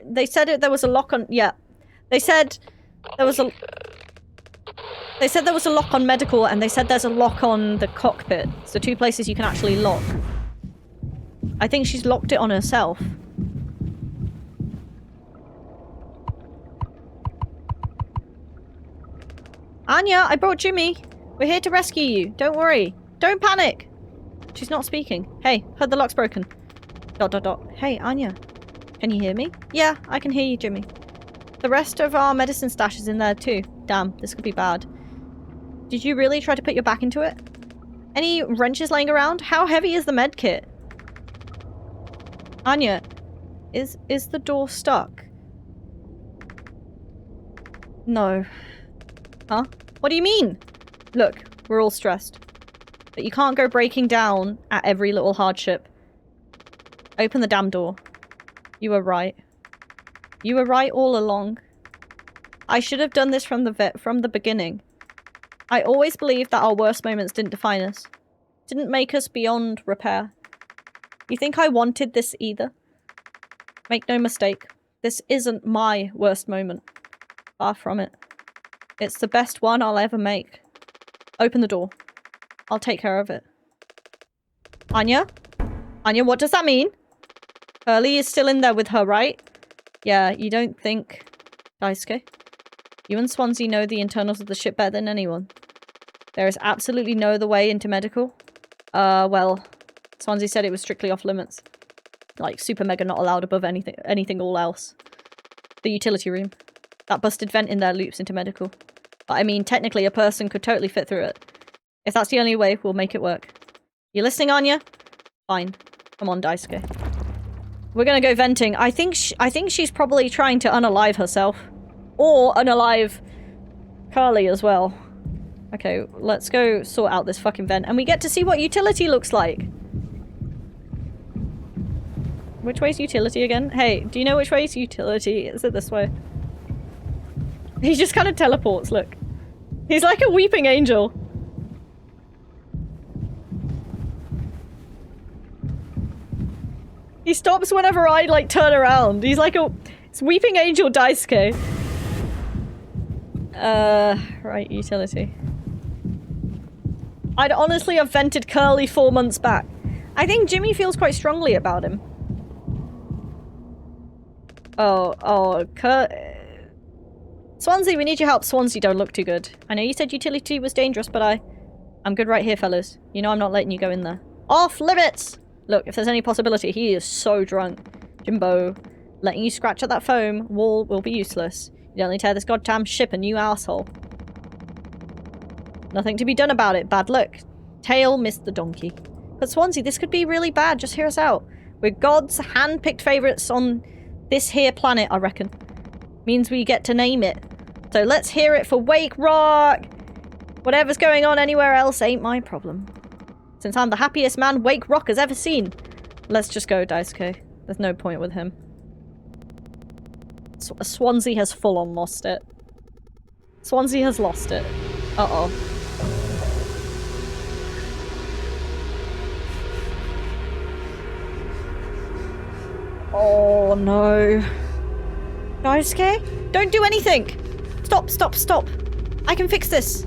They said there was a lock on... Yeah. They said there was a... They said there was a lock on medical, and they said there's a lock on the cockpit. So 2 places you can actually lock. I think she's locked it on herself. Anya, I brought Jimmy. We're here to rescue you. Don't worry. Don't panic. She's not speaking. Hey, heard the lock's broken. ... Hey, Anya. Can you hear me? Yeah, I can hear you, Jimmy. The rest of our medicine stash is in there too. Damn, this could be bad. Did you really try to put your back into it? Any wrenches laying around? How heavy is the med kit? Anya, is the door stuck? No. Huh? What do you mean? Look, we're all stressed. But you can't go breaking down at every little hardship. Open the damn door. You were right. You were right all along. I should have done this from the beginning. I always believed that our worst moments didn't define us. Didn't make us beyond repair. You think I wanted this either? Make no mistake. This isn't my worst moment. Far from it. It's the best one I'll ever make. Open the door. I'll take care of it. Anya? Anya, what does that mean? Curly is still in there with her, right? Yeah, you don't think... Daisuke? You and Swansea know the internals of the ship better than anyone. There is absolutely no other way into medical. Well, Swansea said it was strictly off limits. Like, super mega not allowed above anything all else. The utility room. That busted vent in there loops into medical. But I mean, technically a person could totally fit through it. If that's the only way, we'll make it work. You listening, Anya? Fine. Come on, Daisuke. We're gonna go venting. I think she's probably trying to unalive herself. Or unalive Carly as well. Okay, let's go sort out this fucking vent. And we get to see what utility looks like. Which way's utility again? Hey, do you know which way's utility? Is it this way? He just kind of teleports, look. He's like a weeping angel. He stops whenever I, like, turn around. He's like a... It's weeping angel Daisuke. Right, utility. I'd honestly have vented Curly 4 months back. I think Jimmy feels quite strongly about him. Swansea, we need your help. Swansea don't look too good. I know you said utility was dangerous, but I'm good right here, fellas. You know I'm not letting you go in there. Off limits! Look, if there's any possibility, he is so drunk. Jimbo, letting you scratch at that foam wall will be useless. You'd only tear this goddamn ship a new asshole. Nothing to be done about it. Bad luck. Tail missed the donkey. But Swansea, this could be really bad. Just hear us out. We're God's hand-picked favourites on this here planet, I reckon. Means we get to name it. So let's hear it for Wake Rock! Whatever's going on anywhere else ain't my problem. Since I'm the happiest man Wake Rock has ever seen. Let's just go, Daisuke. There's no point with him. Swansea has full-on lost it. Swansea has lost it. Uh-oh. Oh no. Daisuke? Don't do anything! Stop, stop, stop. I can fix this.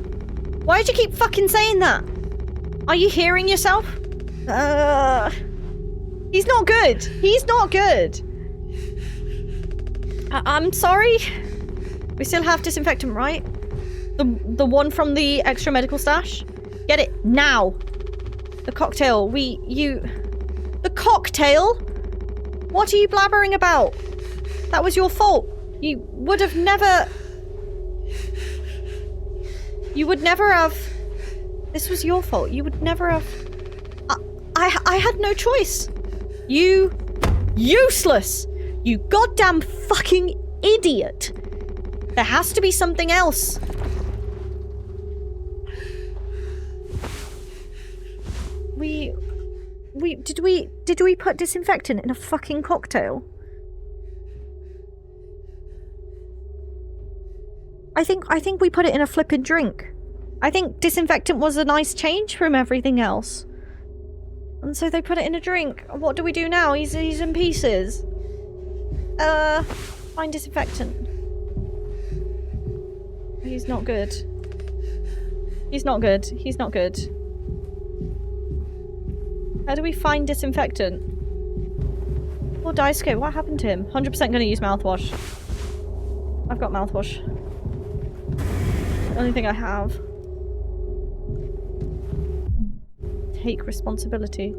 Why did you keep fucking saying that? Are you hearing yourself? He's not good. He's not good. I'm sorry. We still have disinfectant, right? The one from the extra medical stash? Get it now. The cocktail. The cocktail? What are you blabbering about? That was your fault. You would have never... You would never have... This was your fault. You would never have... I had no choice. You... Useless! You goddamn fucking idiot! There has to be something else. Did we put disinfectant in a fucking cocktail? I think we put it in a flippin' drink. I think disinfectant was a nice change from everything else. And so they put it in a drink. What do we do now? He's in pieces. Find disinfectant. He's not good. He's not good. He's not good. How do we find disinfectant? Oh, Daisuke, what happened to him? 100% gonna use mouthwash. I've got mouthwash. The only thing I have. Take responsibility.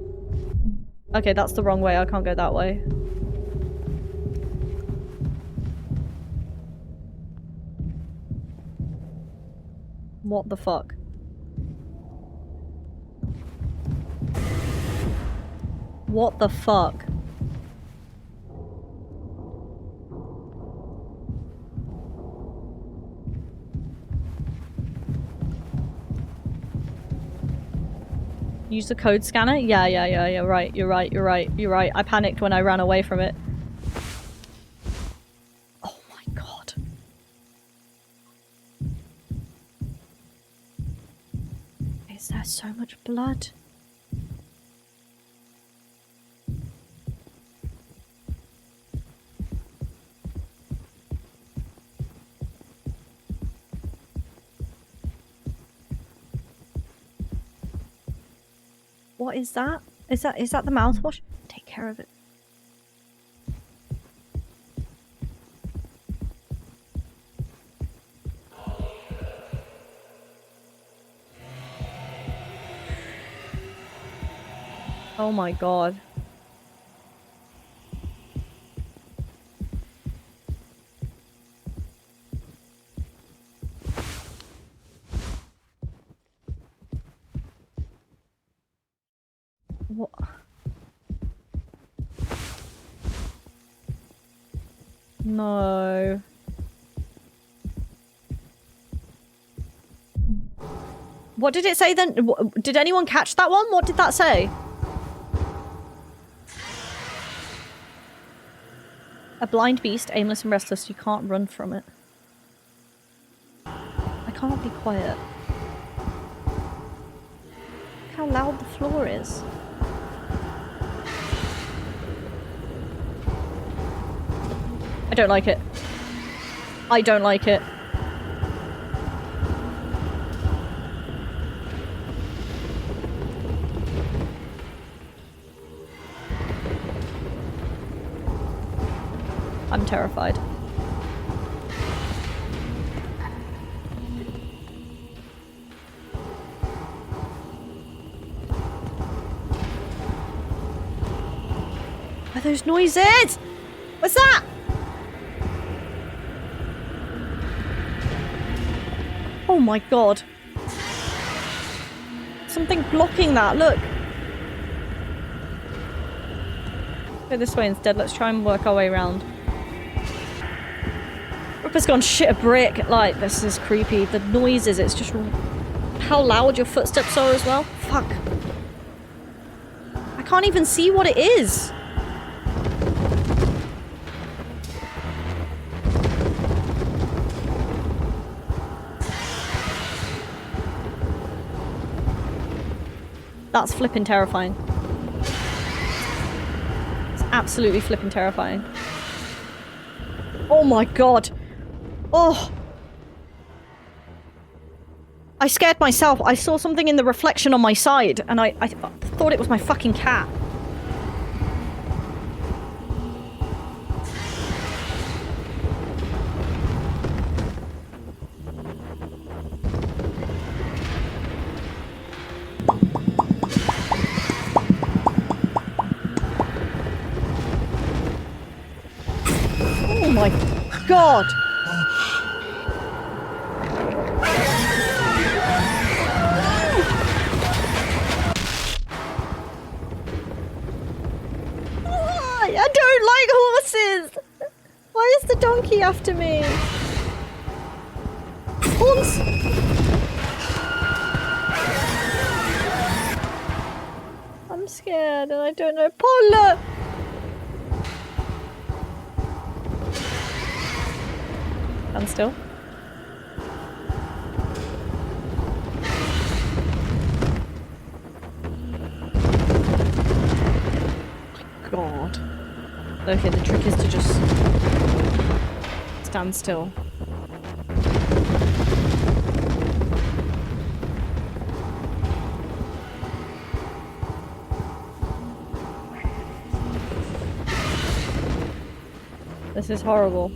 Okay, that's the wrong way. I can't go that way. What the fuck? What the fuck? Use the code scanner? Yeah, right. You're right. I panicked when I ran away from it. Oh my god. Is there so much blood? What is that? Is that the mouthwash? Take care of it. Oh my god. What? No. What did it say then? Did anyone catch that one? What did that say? A blind beast, aimless and restless. You can't run from it. I can't be quiet. Look how loud the floor is. I don't like it. I don't like it. I'm terrified. What are those noises? What's that? Oh my god. Something blocking that, look. Go this way instead, let's try and work our way around. Ripper's gone shit a brick. Like, this is creepy. The noises, it's just... How loud your footsteps are as well. Fuck. I can't even see what it is. That's flipping terrifying. It's absolutely flipping terrifying. Oh my god. Oh. I scared myself. I saw something in the reflection on my side and I thought it was my fucking cat. Oh my god! I don't like horses! Why is the donkey after me? Horns! I'm scared and I don't know. Paula! Stand still. Oh my god. Okay, the trick is to just stand still. This is horrible.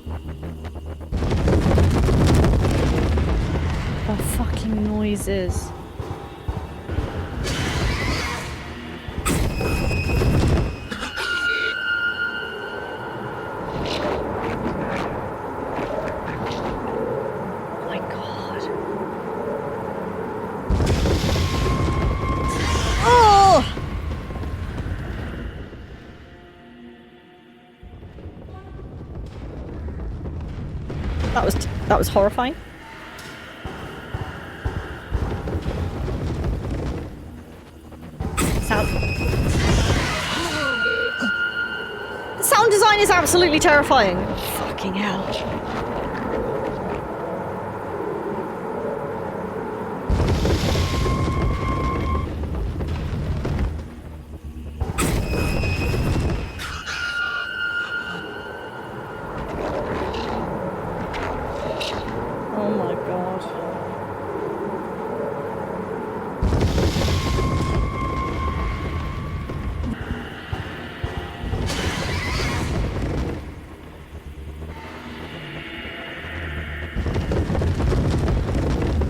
The fucking noises. Oh my god. Oh! That was horrifying. The sound design is absolutely terrifying. Fucking hell. Oh my god.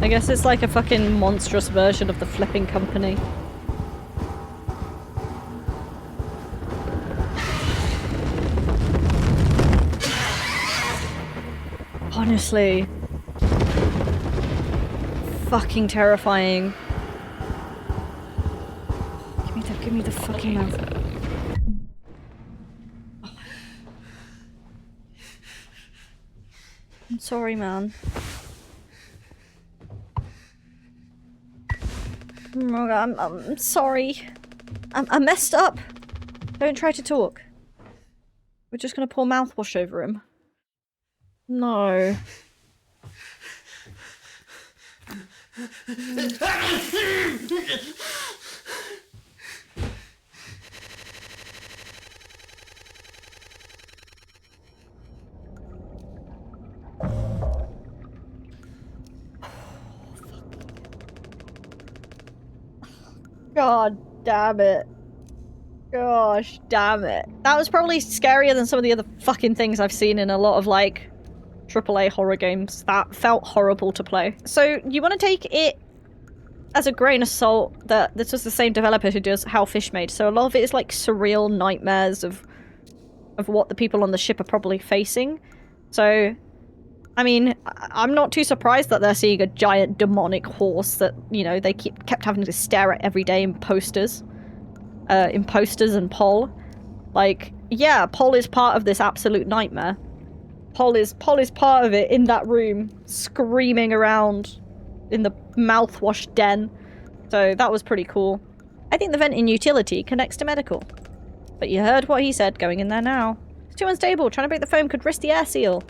I guess it's like a fucking monstrous version of the flipping company. Honestly. Fucking terrifying. Give me the fucking mouth. I'm sorry, man. Oh my god, I'm sorry. I messed up. Don't try to talk. We're just gonna pour mouthwash over him. No. God damn it. Gosh damn it. That was probably scarier than some of the other fucking things I've seen in a lot of, like, AAA horror games. That felt horrible to play. So, you want to take it as a grain of salt that this was the same developer who does How Fish Made, so a lot of it is, like, surreal nightmares of what the people on the ship are probably facing. So, I mean, I'm not too surprised that they're seeing a giant demonic horse that, you know, they kept having to stare at every day in posters. And Pol. Like, yeah, Pol is part of this absolute nightmare. Pol is part of it in that room, screaming around in the mouthwash den. So that was pretty cool. I think the vent in utility connects to medical. But you heard what he said, going in there now. It's too unstable, trying to break the foam could risk the air seal.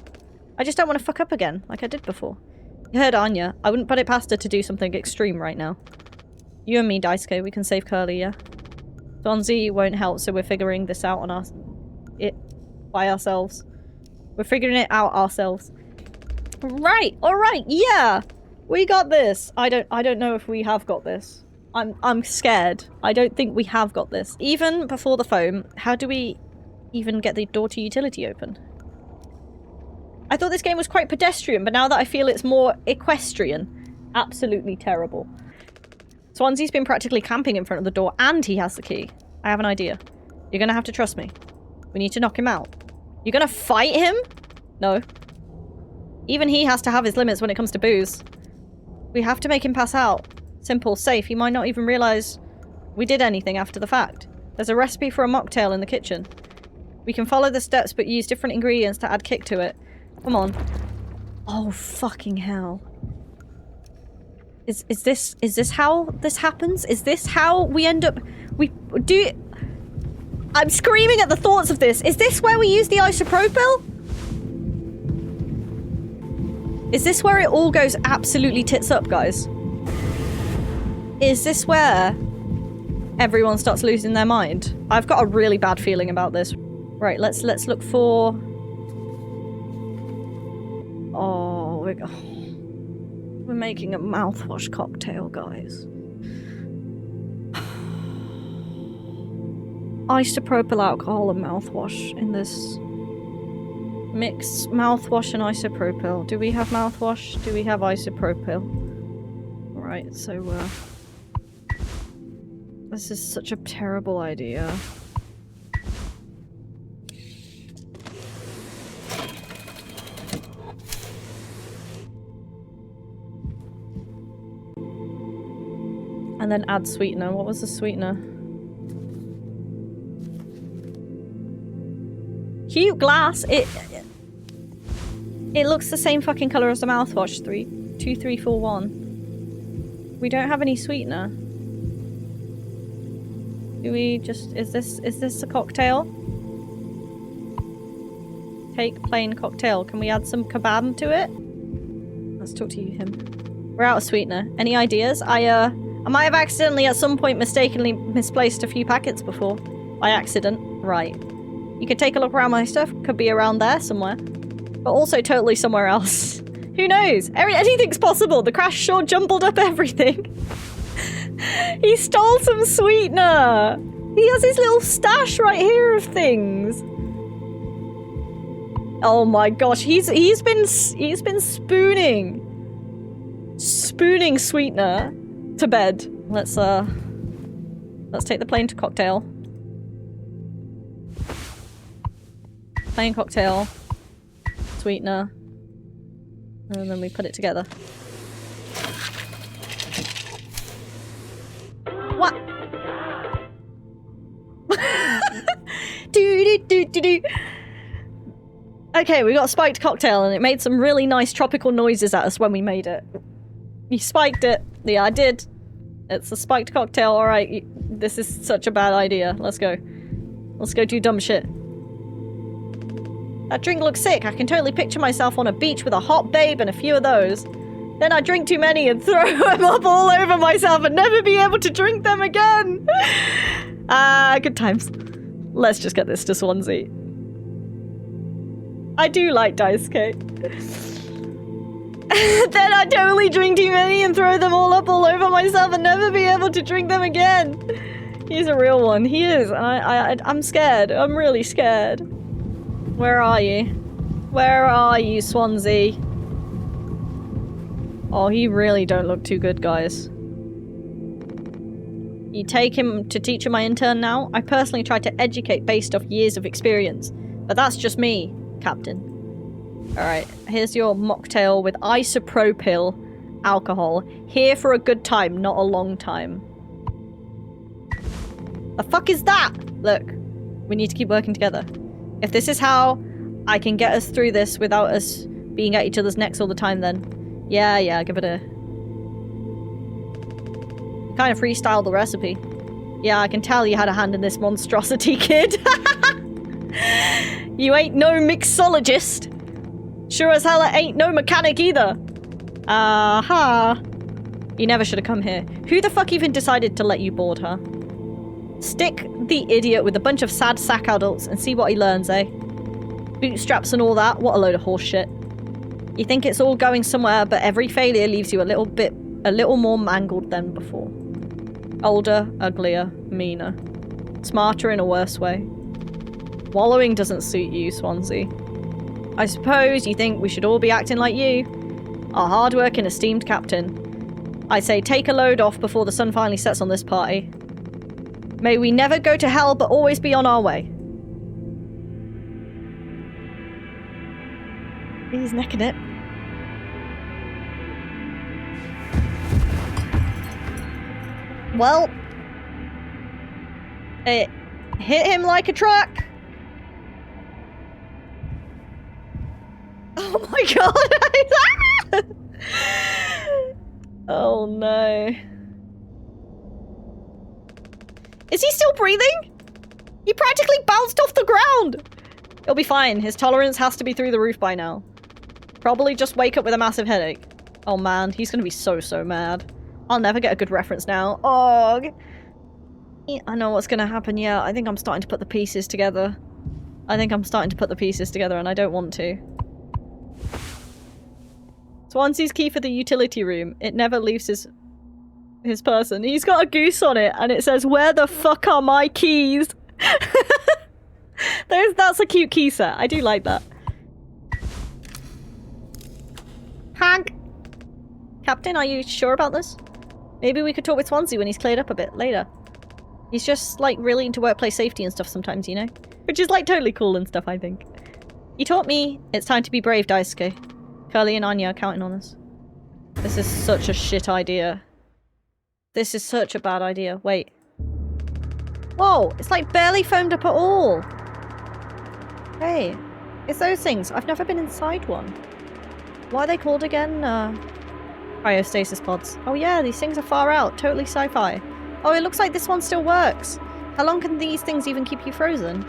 I just don't want to fuck up again, like I did before. You heard Anya. I wouldn't put it past her to do something extreme right now. You and me, Daisuke, we can save Curly, yeah? Donzi won't help, so we're figuring this out on by ourselves. We're figuring it out ourselves. Right, alright, yeah! We got this! I don't know if we have got this. I'm scared. I don't think we have got this. Even before the foam, how do we even get the door to utility open? I thought this game was quite pedestrian, but now that I feel it's more equestrian, absolutely terrible. Swansea's been practically camping in front of the door, and he has the key. I have an idea. You're gonna have to trust me. We need to knock him out. You're gonna fight him? No. Even he has to have his limits when it comes to booze. We have to make him pass out. Simple, safe. He might not even realize we did anything after the fact. There's a recipe for a mocktail in the kitchen. We can follow the steps, but use different ingredients to add kick to it. Come on. Oh, fucking hell. Is this how this happens? Is this how we end up... I'm screaming at the thoughts of this. Is this where we use the isopropyl? Is this where it all goes absolutely tits up, guys? Is this where everyone starts losing their mind? I've got a really bad feeling about this. Right, let's look for... Oh, we're making a mouthwash cocktail, guys. Isopropyl alcohol and mouthwash in this Mix mouthwash and isopropyl. Do we have mouthwash? Do we have isopropyl? Right, so, this is such a terrible idea. And then add sweetener. What was the sweetener? Cute glass. It looks the same fucking color as the mouthwash. 2, 3, 4, 1. We don't have any sweetener. Do we just... Is this a cocktail? Take plain cocktail. Can we add some kebab to it? Let's talk to you, him. We're out of sweetener. Any ideas? I might have accidentally at some point mistakenly misplaced a few packets before. By accident. Right. You could take a look around my stuff. Could be around there somewhere. But also totally somewhere else. Who knows? Anything's possible. The crash sure jumbled up everything. He stole some sweetener. He has his little stash right here of things. Oh my gosh, he's been spooning sweetener to bed. Let's take the plain cocktail. Plain cocktail, sweetener, and then we put it together. What? do. Okay, we got a spiked cocktail and it made some really nice tropical noises at us when we made it. You spiked it. Yeah, I did. It's a spiked cocktail. Alright, this is such a bad idea. Let's go. Let's go do dumb shit. That drink looks sick. I can totally picture myself on a beach with a hot babe and a few of those. Then I drink too many and throw them up all over myself and never be able to drink them again. Good times. Let's just get this to Swansea. I do like Daisuke. Then I totally drink too many and throw them all up all over myself and never be able to drink them again. He's a real one. He is. I'm scared. I'm really scared. Where are you? Where are you, Swansea? Oh, he really don't look too good, guys. You take him to teacher my intern now? I personally try to educate based off years of experience. But that's just me, Captain. Alright, here's your mocktail with isopropyl alcohol. Here for a good time, not a long time. The fuck is that? Look, we need to keep working together. If this is how I can get us through this without us being at each other's necks all the time, then yeah, give it a... Kind of freestyled the recipe. Yeah, I can tell you had a hand in this monstrosity, kid. You ain't no mixologist. Sure as hell ain't no mechanic either. Aha. You never should have come here. Who the fuck even decided to let you board her? Stick the idiot with a bunch of sad sack adults and see what he learns, eh? Bootstraps and all that, what a load of horse shit. You think it's all going somewhere, but every failure leaves you a little more mangled than before. Older, uglier, meaner. Smarter in a worse way. Wallowing doesn't suit you, Swansea. I suppose you think we should all be acting like you. Our hard-working, esteemed captain. I say take a load off before the sun finally sets on this party. May we never go to hell, but always be on our way. He's necking it. Well, it hit him like a truck. Oh my god! Oh no. Is he still breathing? He practically bounced off the ground! He'll be fine. His tolerance has to be through the roof by now. Probably just wake up with a massive headache. Oh man, he's gonna be so mad. I'll never get a good reference now. Oh, I know what's gonna happen, yeah. I think I'm starting to put the pieces together. And I don't want to. Swansea's key for the utility room. It never leaves his person. He's got a goose on it, and it says, "Where the fuck are my keys?" That's a cute key set. I do like that. Hank! Captain, are you sure about this? Maybe we could talk with Swansea when he's cleared up a bit later. He's just, like, really into workplace safety and stuff sometimes, you know? Which is, like, totally cool and stuff, I think. He taught me it's time to be brave, Daisuke. Curly and Anya are counting on us. This is such a shit idea. This is such a bad idea. Wait. Whoa! It's, like, barely foamed up at all! Hey. It's those things. I've never been inside one. What are they called again? Cryostasis pods. Oh yeah, these things are far out. Totally sci-fi. Oh, it looks like this one still works. How long can these things even keep you frozen?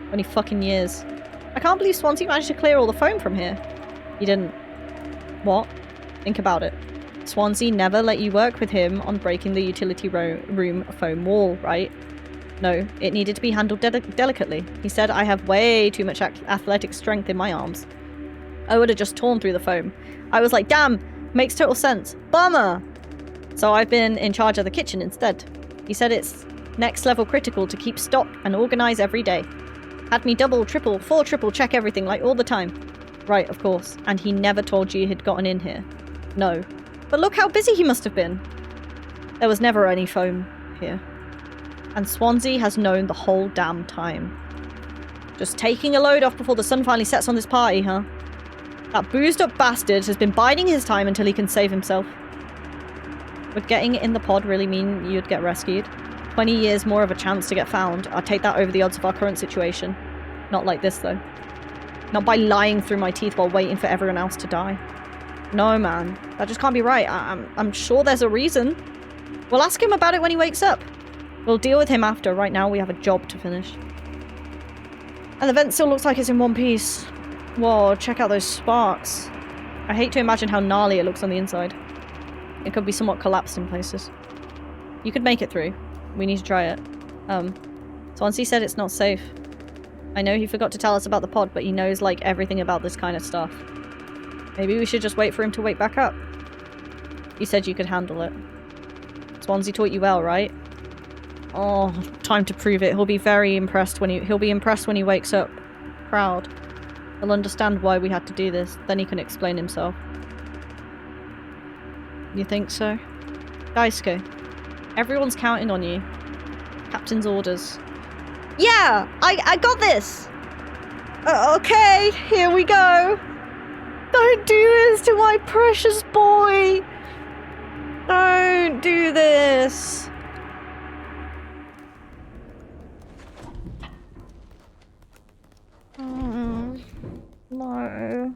20 fucking years. I can't believe Swansea managed to clear all the foam from here. He didn't. What? Think about it. Swansea never let you work with him on breaking the utility room foam wall, right? No, it needed to be handled delicately. He said I have way too much athletic strength in my arms. I would have just torn through the foam. I was like, damn, makes total sense. Bummer! So I've been in charge of the kitchen instead. He said it's next level critical to keep stock and organize every day. Had me double, triple, four triple check everything like all the time. Right, of course. And he never told you he'd gotten in here. No. But look how busy he must have been. There was never any foam here. And Swansea has known the whole damn time. Just taking a load off before the sun finally sets on this party, huh? That boozed up bastard has been biding his time until he can save himself. Would getting in the pod really mean you'd get rescued? 20 years more of a chance to get found. I'd take that over the odds of our current situation. Not like this, though. Not by lying through my teeth while waiting for everyone else to die. No, man. That just can't be right. I'm sure there's a reason. We'll ask him about it when he wakes up. We'll deal with him after. Right now, we have a job to finish. And the vent still looks like it's in one piece. Whoa, check out those sparks. I hate to imagine how gnarly it looks on the inside. It could be somewhat collapsed in places. You could make it through. We need to try it. Swansea said it's not safe. I know he forgot to tell us about the pod, but he knows, like, everything about this kind of stuff. Maybe we should just wait for him to wake back up. You said you could handle it. Swansea taught you well, right? Oh, time to prove it. He'll be very impressed when he'll be impressed when he wakes up. Proud. He'll understand why we had to do this. Then he can explain himself. You think so? Daisuke, everyone's counting on you. Captain's orders. Yeah! I got this! Okay, here we go! Don't do this to my precious boy! Don't do this! No.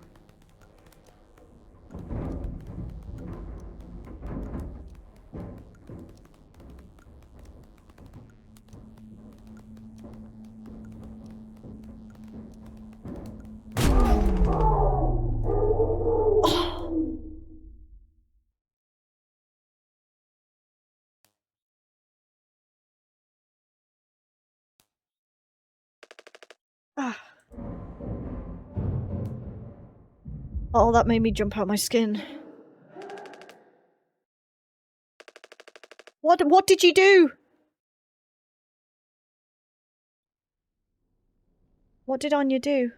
Oh, that made me jump out my skin. What did you do? What did Anya do?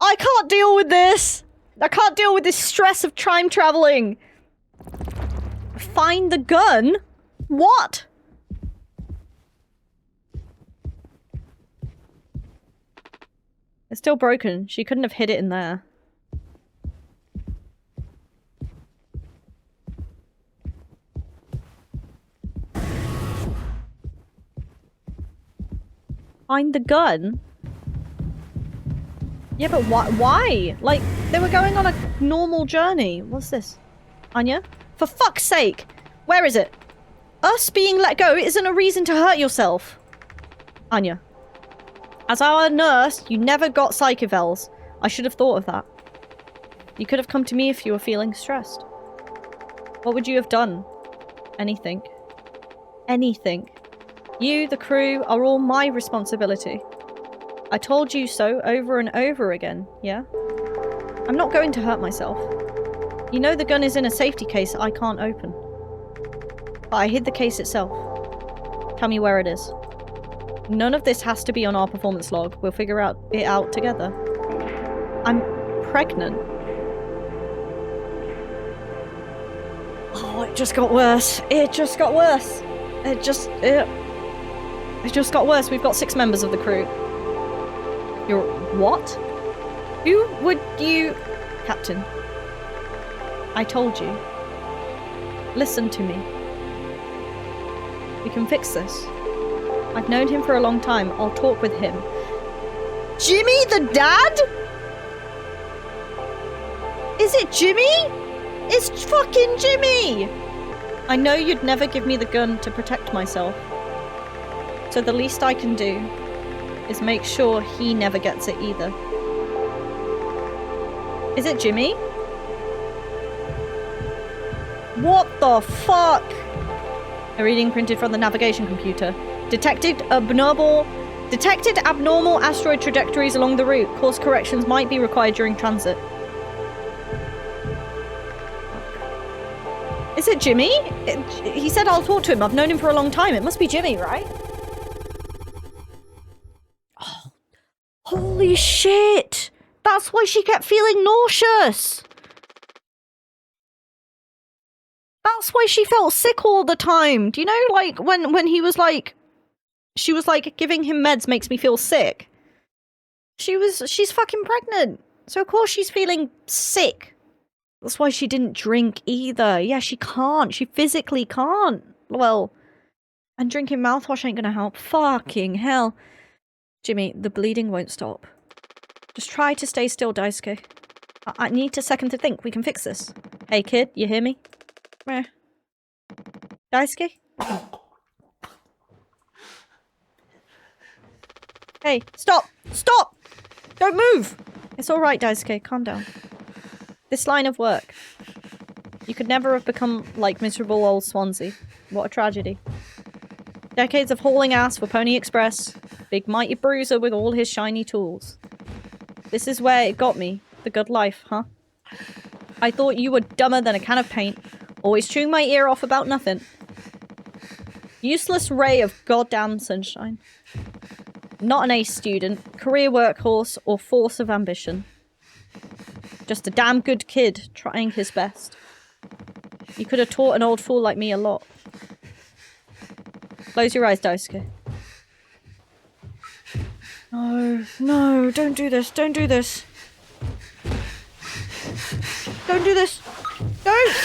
I can't deal with this! I can't deal with this stress of time traveling! Find the gun? What? It's still broken. She couldn't have hid it in there. Find the gun? Yeah, but why? Like, they were going on a normal journey. What's this? Anya? For fuck's sake! Where is it? Us being let go isn't a reason to hurt yourself. Anya. As our nurse, you never got psychovels. I should have thought of that. You could have come to me if you were feeling stressed. What would you have done? Anything. Anything. You, the crew, are all my responsibility. I told you so over and over again, yeah? I'm not going to hurt myself. You know the gun is in a safety case I can't open. But I hid the case itself. Tell me where it is. None of this has to be on our performance log. We'll figure it out together. I'm pregnant. Oh, it just got worse. It just got worse. It just got worse. We've got 6 members of the crew. You're what? Who would you... Captain. I told you. Listen to me. We can fix this. I've known him for a long time. I'll talk with him. Jimmy the dad? Is it Jimmy? It's fucking Jimmy! I know you'd never give me the gun to protect myself. So the least I can do is make sure he never gets it either. Is it Jimmy? What the fuck? A reading printed from the navigation computer. Detected abnormal asteroid trajectories along the route. Course corrections might be required during transit. Is it Jimmy? He said I'll talk to him. I've known him for a long time. It must be Jimmy, right? Oh, holy shit! That's why she kept feeling nauseous! That's why she felt sick all the time. Do you know, like, when he was like... She was like, giving him meds makes me feel sick. She's fucking pregnant. So of course she's feeling sick. That's why she didn't drink either. Yeah, she can't. She physically can't. Well, and drinking mouthwash ain't gonna help. Fucking hell. Jimmy, the bleeding won't stop. Just try to stay still, Daisuke. I need a second to think. We can fix this. Hey, kid, you hear me? Where? Daisuke? Hey, stop! Stop! Don't move! It's alright, Daisuke. Calm down. This line of work. You could never have become like miserable old Swansea. What a tragedy. Decades of hauling ass for Pony Express. Big mighty bruiser with all his shiny tools. This is where it got me. The good life, huh? I thought you were dumber than a can of paint. Always chewing my ear off about nothing. Useless ray of goddamn sunshine. Not an ace student, career workhorse, or force of ambition. Just a damn good kid, trying his best. You could have taught an old fool like me a lot. Close your eyes, Daisuke. No, no, don't do this, don't do this. Don't do this. Don't!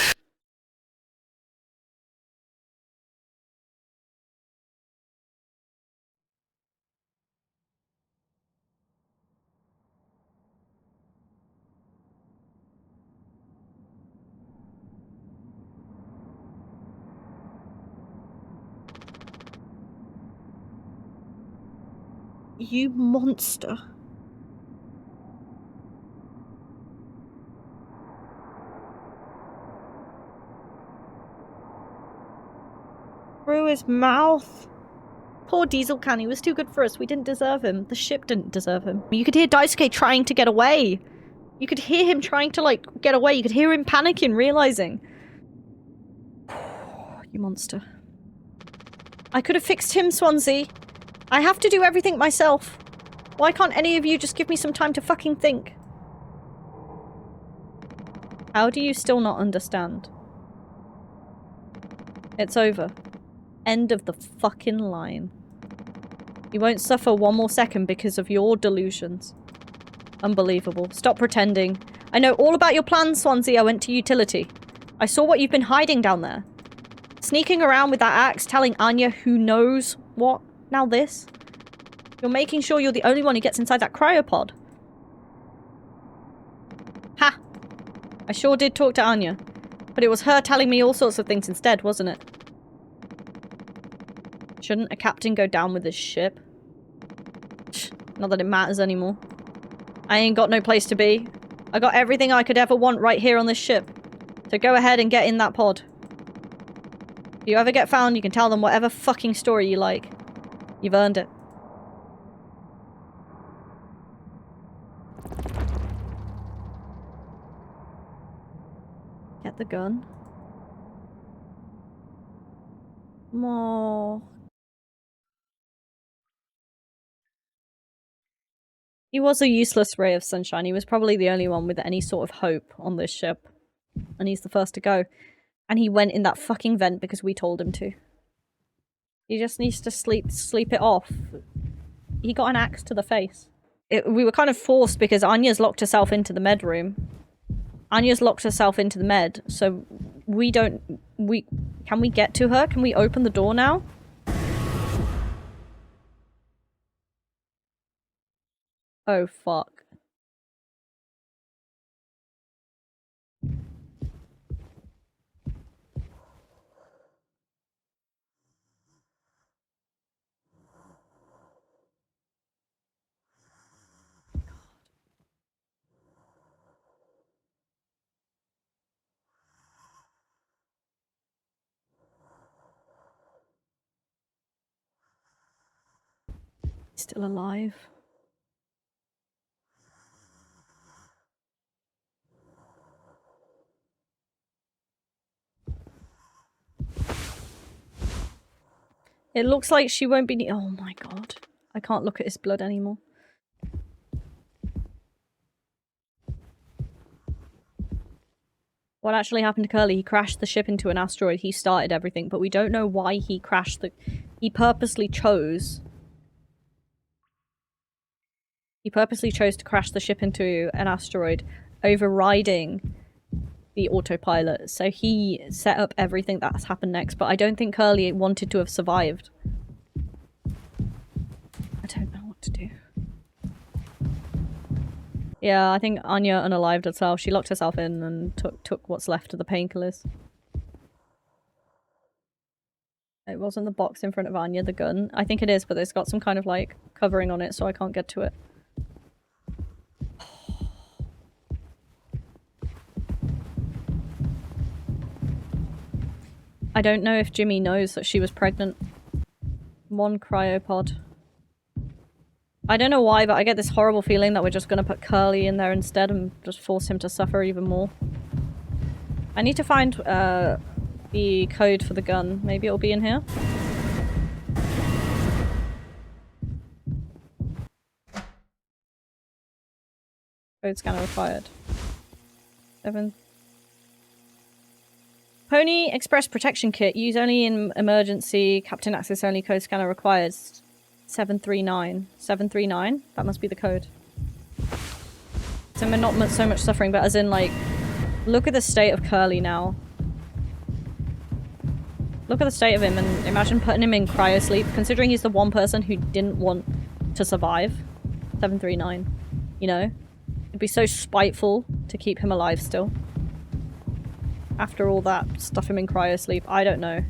You monster. Through his mouth. Poor Diesel Can, he was too good for us. We didn't deserve him. The ship didn't deserve him. You could hear Daisuke trying to get away. You could hear him trying to, like, get away. You could hear him panicking, realizing. You monster. I could have fixed him, Swansea. I have to do everything myself. Why can't any of you just give me some time to fucking think? How do you still not understand? It's over. End of the fucking line. You won't suffer one more second because of your delusions. Unbelievable. Stop pretending. I know all about your plans, Swansea. I went to utility. I saw what you've been hiding down there. Sneaking around with that axe, telling Anya who knows what. Now this. You're making sure you're the only one who gets inside that cryopod. Ha! I sure did talk to Anya. But it was her telling me all sorts of things instead, wasn't it? Shouldn't a captain go down with his ship? Not that it matters anymore. I ain't got no place to be. I got everything I could ever want right here on this ship. So go ahead and get in that pod. If you ever get found, you can tell them whatever fucking story you like. You've earned it. Get the gun. More. He was a useless ray of sunshine. He was probably the only one with any sort of hope on this ship. And he's the first to go. And he went in that fucking vent because we told him to. He just needs to sleep it off. He got an axe to the face. We were kind of forced because Anya's locked herself into the med room. Anya's locked herself into the med, so can we get to her? Can we open the door now? Oh, fuck. Still alive. It looks like she won't be. Oh my god. I can't look at his blood anymore. What actually happened to Curly? He crashed the ship into an asteroid. He started everything, but we don't know why he crashed the. He purposely chose to crash the ship into an asteroid, overriding the autopilot. So he set up everything that's happened next, but I don't think Curly wanted to have survived. I don't know what to do. Yeah, I think Anya unalived herself. She locked herself in and took what's left of the painkillers. It wasn't the box in front of Anya, the gun. I think it is, but it's got some kind of, like, covering on it, so I can't get to it. I don't know if Jimmy knows that she was pregnant. One cryopod. I don't know why, but I get this horrible feeling that we're just gonna put Curly in there instead and just force him to suffer even more. I need to find the code for the gun. Maybe it'll be in here? Code scanner required. 7. Pony Express Protection Kit. Use only in emergency. Captain access only. Code scanner required. 739. 739? That must be the code. So we're not so much suffering, but as in, like, look at the state of Curly now. Look at the state of him and imagine putting him in cryosleep, considering he's the one person who didn't want to survive. 739. You know? It'd be so spiteful to keep him alive still. After all that, stuff him in cryosleep. I don't know.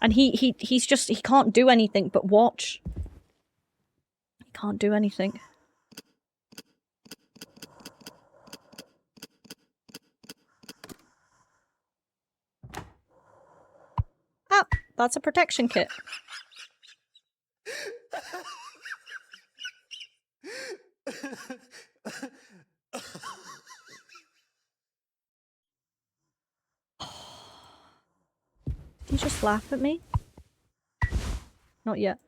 And he's just, he can't do anything but watch. He can't do anything. Ah, that's a protection kit. Did he just laugh at me? Not yet.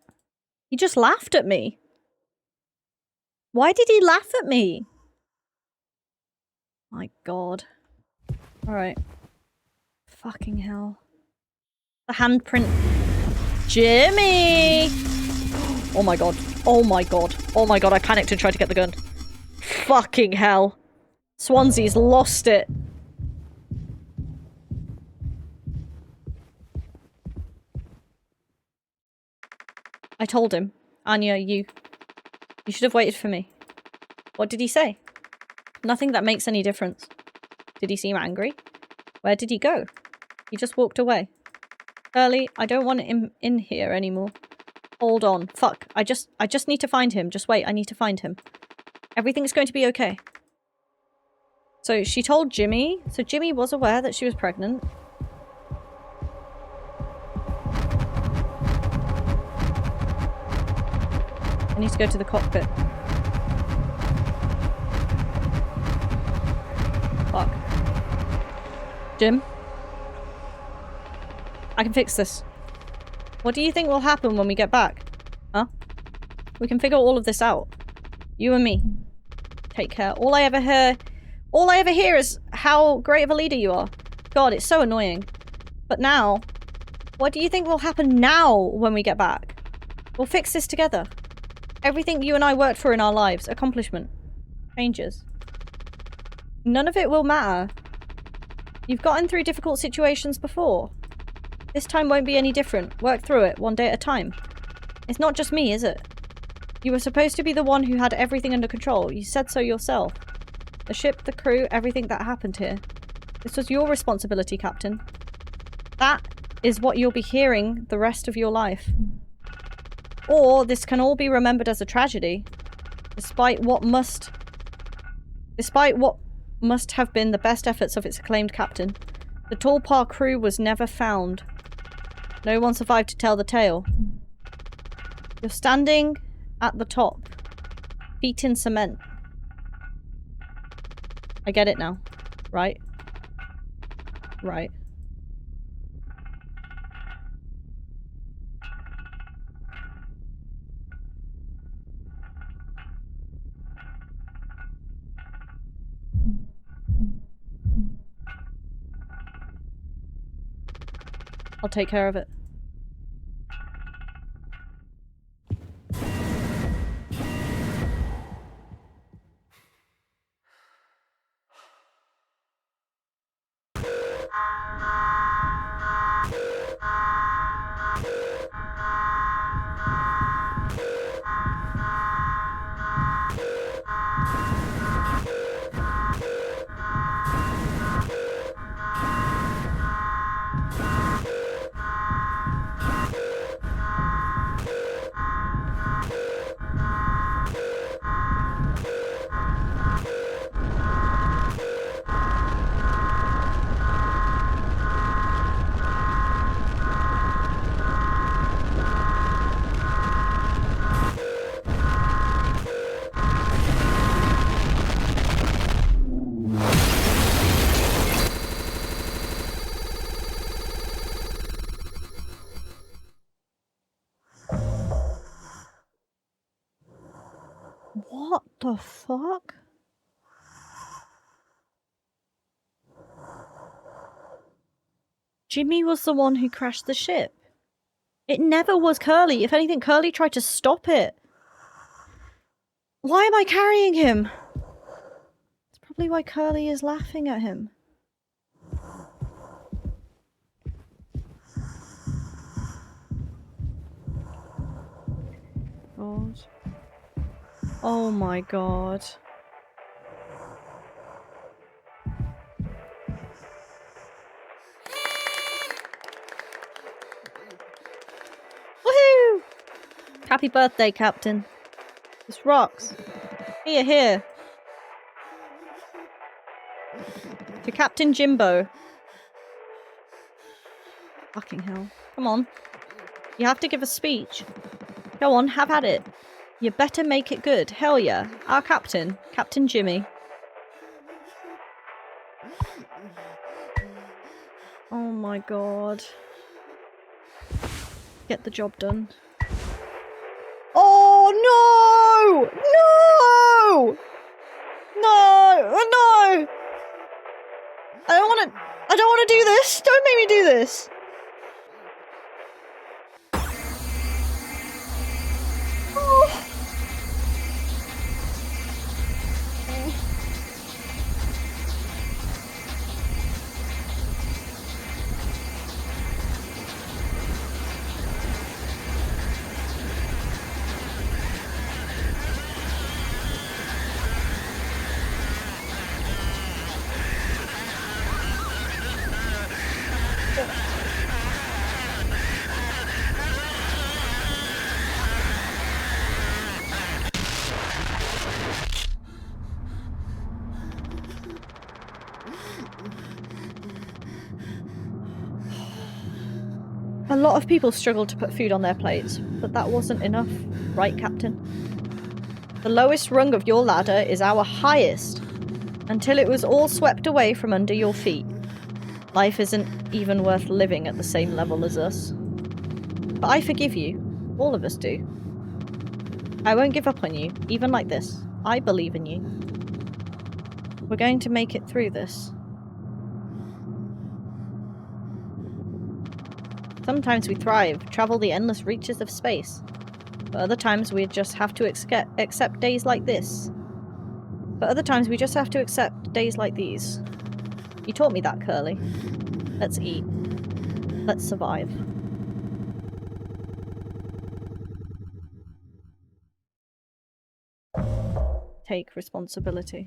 He just laughed at me. Why did he laugh at me? My god. Alright. Fucking hell. The handprint. Jimmy! Oh my god. Oh my god. Oh my god, I panicked and tried to get the gun. Fucking hell. Swansea's lost it. I told him. Anya, you should have waited for me. What did he say? Nothing that makes any difference. Did he seem angry? Where did he go? He just walked away. Curly, I don't want him in here anymore. Hold on. Fuck. I just need to find him. Just wait. I need to find him. Everything's going to be okay. So she told Jimmy. So Jimmy was aware that she was pregnant. I need to go to the cockpit. Fuck. Jim? I can fix this. What do you think will happen when we get back? Huh? We can figure all of this out. You and me. Take care. All I ever hear All I ever hear is how great of a leader you are. God, it's so annoying. But now, what do you think will happen now when we get back? We'll fix this together. Everything you and I worked for in our lives, accomplishment, changes. None of it will matter. You've gotten through difficult situations before. This time won't be any different. Work through it, one day at a time. It's not just me, is it? You were supposed to be the one who had everything under control. You said so yourself. The ship, the crew, everything that happened here. This was your responsibility, Captain. That is what you'll be hearing the rest of your life. Or this can all be remembered as a tragedy, despite what must have been the best efforts of its acclaimed captain. The Tulpar crew was never found. No one survived to tell the tale. You're standing at the top, feet in cement. I get it now. Right? Right. I'll take care of it. What the fuck? Jimmy was the one who crashed the ship. It never was Curly. If anything, Curly tried to stop it. Why am I carrying him? It's probably why Curly is laughing at him. God. Oh my god. Woohoo! Happy birthday, Captain. This rocks. Here. To Captain Jimbo. Fucking hell. Come on. You have to give a speech. Go on, have at it. You better make it good. Hell yeah. Our captain, Captain Jimmy. Oh my god. Get the job done. Oh no! No! No! I don't wanna do this! Don't make me do this! Oh. A lot of people struggle to put food on their plates, but that wasn't enough, right, Captain? The lowest rung of your ladder is our highest, until it was all swept away from under your feet. Life isn't even worth living at the same level as us. But I forgive you. All of us do. I won't give up on you, even like this. I believe in you. We're going to make it through this. Sometimes we thrive, travel the endless reaches of space. But other times we just have to accept days like this. But other times we just have to accept days like these. You taught me that, Curly. Let's eat. Let's survive. Take responsibility.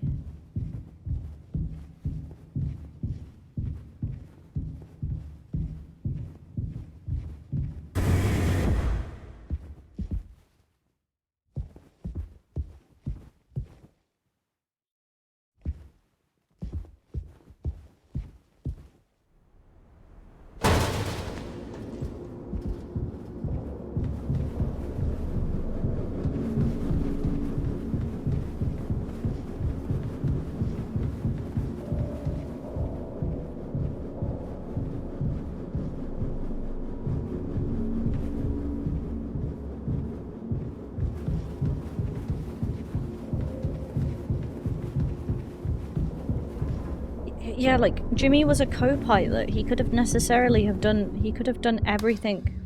Yeah, like, Jimmy was a co-pilot. He could have necessarily have done... He could have done everything.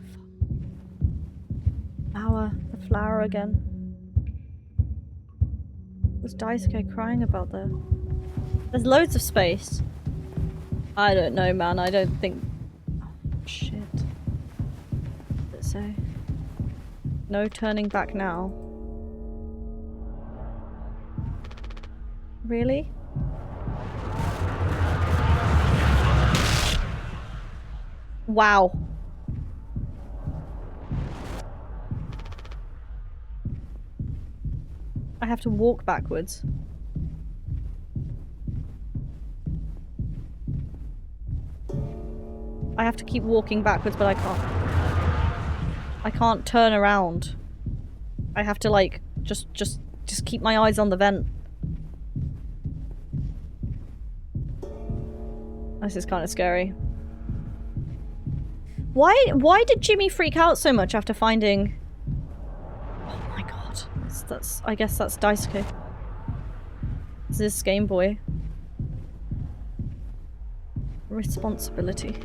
The flower again. What's Daisuke crying about there? There's loads of space. I don't know, man. I don't think... Oh, shit. What does it say? No turning back now. Really? Wow. I have to walk backwards. I have to keep walking backwards, but I can't. I can't turn around. I have to, like, just keep my eyes on the vent. This is kind of scary. Why did Jimmy freak out so much after finding... Oh my god. That's I guess that's Daisuke. This is Game Boy. Responsibility.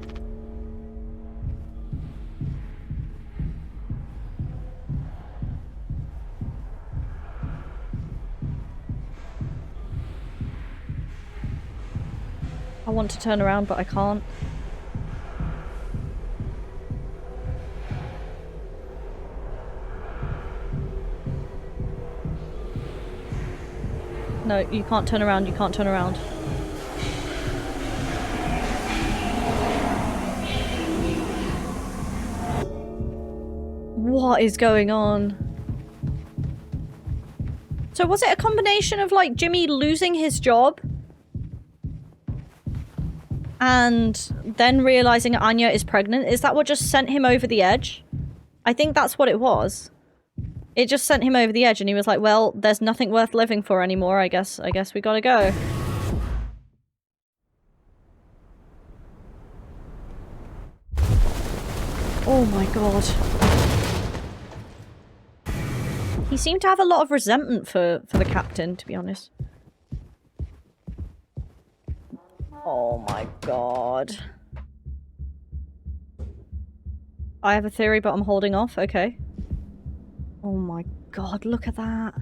I want to turn around, but I can't. No, you can't turn around, you can't turn around. What is going on? So was it a combination of, like, Jimmy losing his job and then realizing Anya is pregnant? Is that what just sent him over the edge? I think that's what it was. It just sent him over the edge and he was like, well, there's nothing worth living for anymore, I guess we gotta go. Oh my god. He seemed to have a lot of resentment for the captain, to be honest. Oh my god. I have a theory, but I'm holding off. Okay. Oh my god, look at that.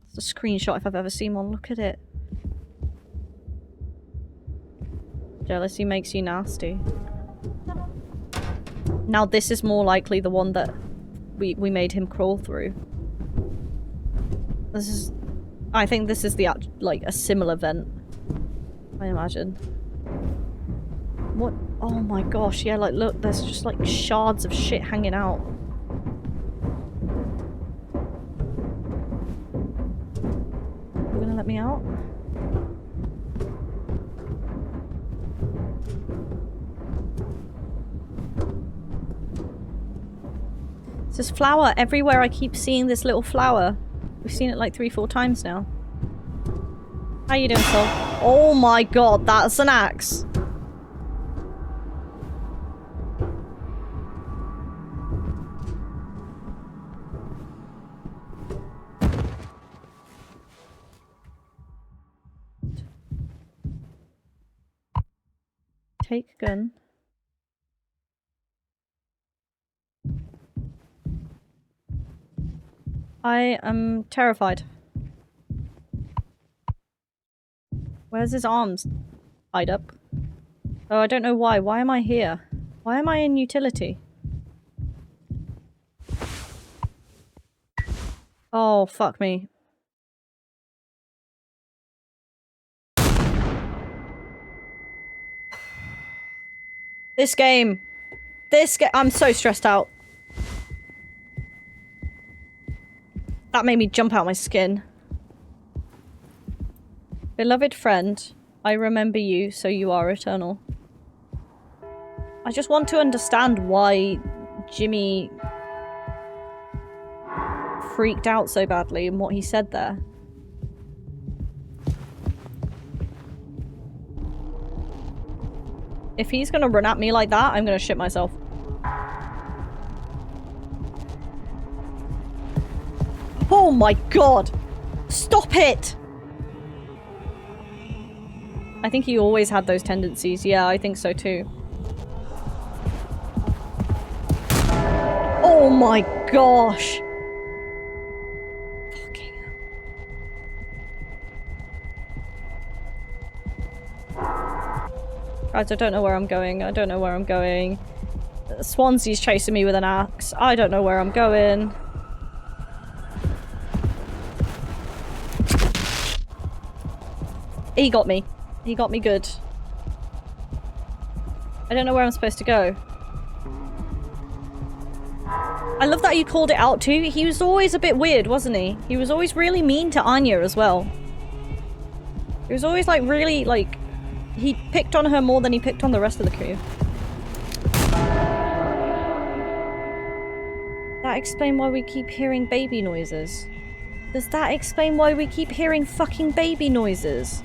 It's a screenshot if I've ever seen one. Look at it. Jealousy makes you nasty. Now this is more likely the one that we made him crawl through. This is... I think this is the like a similar vent. I imagine. What? Oh my gosh, yeah, like look, there's just like shards of shit hanging out. You gonna let me out? There's flower everywhere. I keep seeing this little flower. We've seen it like 3-4 times now. How you doing, Sol? Oh my god, that's an axe. Take gun. I am terrified. Where's his arms tied up? Oh, I don't know why. Why am I here? Why am I in utility? Oh, fuck me. This game. I'm so stressed out. That made me jump out my skin. Beloved friend, I remember you, so you are eternal. I just want to understand why Jimmy freaked out so badly and what he said there. If he's gonna run at me like that, I'm gonna shit myself. Oh my god! Stop it! I think he always had those tendencies. Yeah, I think so too. Oh my gosh! Fucking hell. Guys, I don't know where I'm going. I don't know where I'm going. Swansea's chasing me with an axe. I don't know where I'm going. He got me. He got me good. I don't know where I'm supposed to go. I love that you called it out too. He was always a bit weird, wasn't he? He was always really mean to Anya as well. He was always like really like... He picked on her more than he picked on the rest of the crew. That explain why we keep hearing baby noises? Does that explain why we keep hearing fucking baby noises?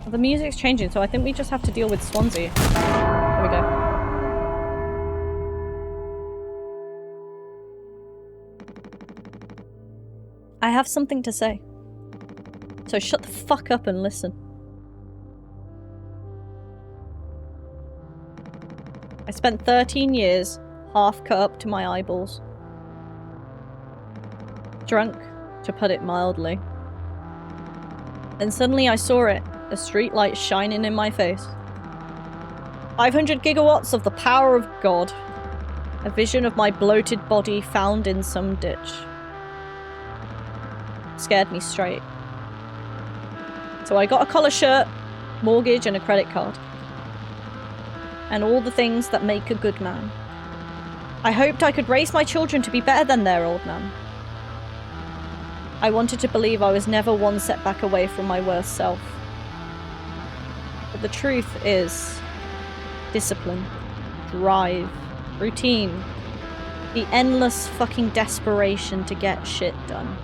The music's changing, so I think we just have to deal with Swansea. There we go. I have something to say. So shut the fuck up and listen. I spent 13 years half cut up to my eyeballs. Drunk, to put it mildly. Then suddenly I saw it. A street light shining in my face. 500 gigawatts of the power of God. A vision of my bloated body found in some ditch. Scared me straight. So I got a collar shirt, mortgage and a credit card. And all the things that make a good man. I hoped I could raise my children to be better than their old man. I wanted to believe I was never one setback away from my worst self. But the truth is, discipline, drive, routine, the endless fucking desperation to get shit done.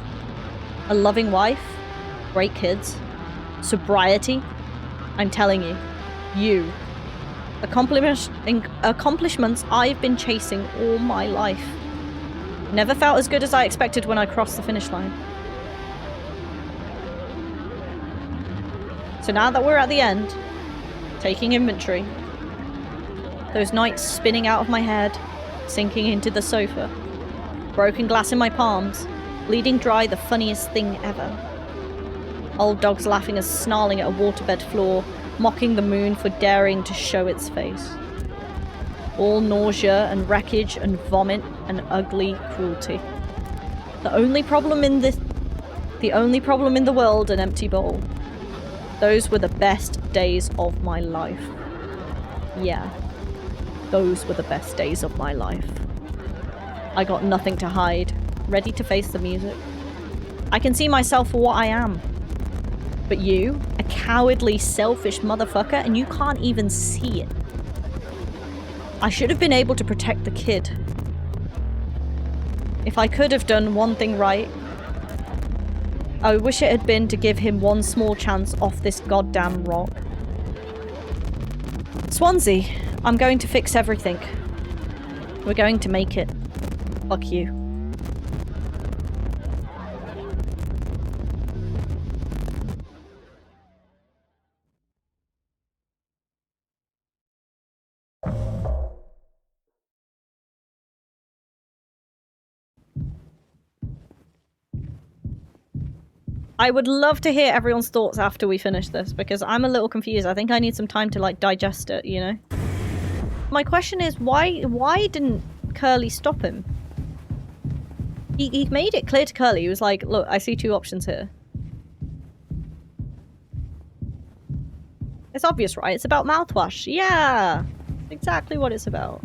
A loving wife, great kids, sobriety, I'm telling you, accomplishments I've been chasing all my life. Never felt as good as I expected when I crossed the finish line. So now that we're at the end, taking inventory. Those nights spinning out of my head, sinking into the sofa. Broken glass in my palms, bleeding dry the funniest thing ever. Old dogs laughing and snarling at a waterbed floor, mocking the moon for daring to show its face. All nausea and wreckage and vomit and ugly cruelty. The only problem in the world, an empty bowl. Those were the best days of my life. Yeah, those were the best days of my life. I got nothing to hide, ready to face the music. I can see myself for what I am. But you, a cowardly, selfish motherfucker, and you can't even see it. I should have been able to protect the kid. If I could have done one thing right, I wish it had been to give him one small chance off this goddamn rock. Swansea, I'm going to fix everything. We're going to make it. Fuck you. I would love to hear everyone's thoughts after we finish this, because I'm a little confused. I think I need some time to, like, digest it, you know? My question is, why didn't Curly stop him? He made it clear to Curly. He was like, look, I see two options here. It's obvious, right? It's about mouthwash. Yeah! Exactly what it's about.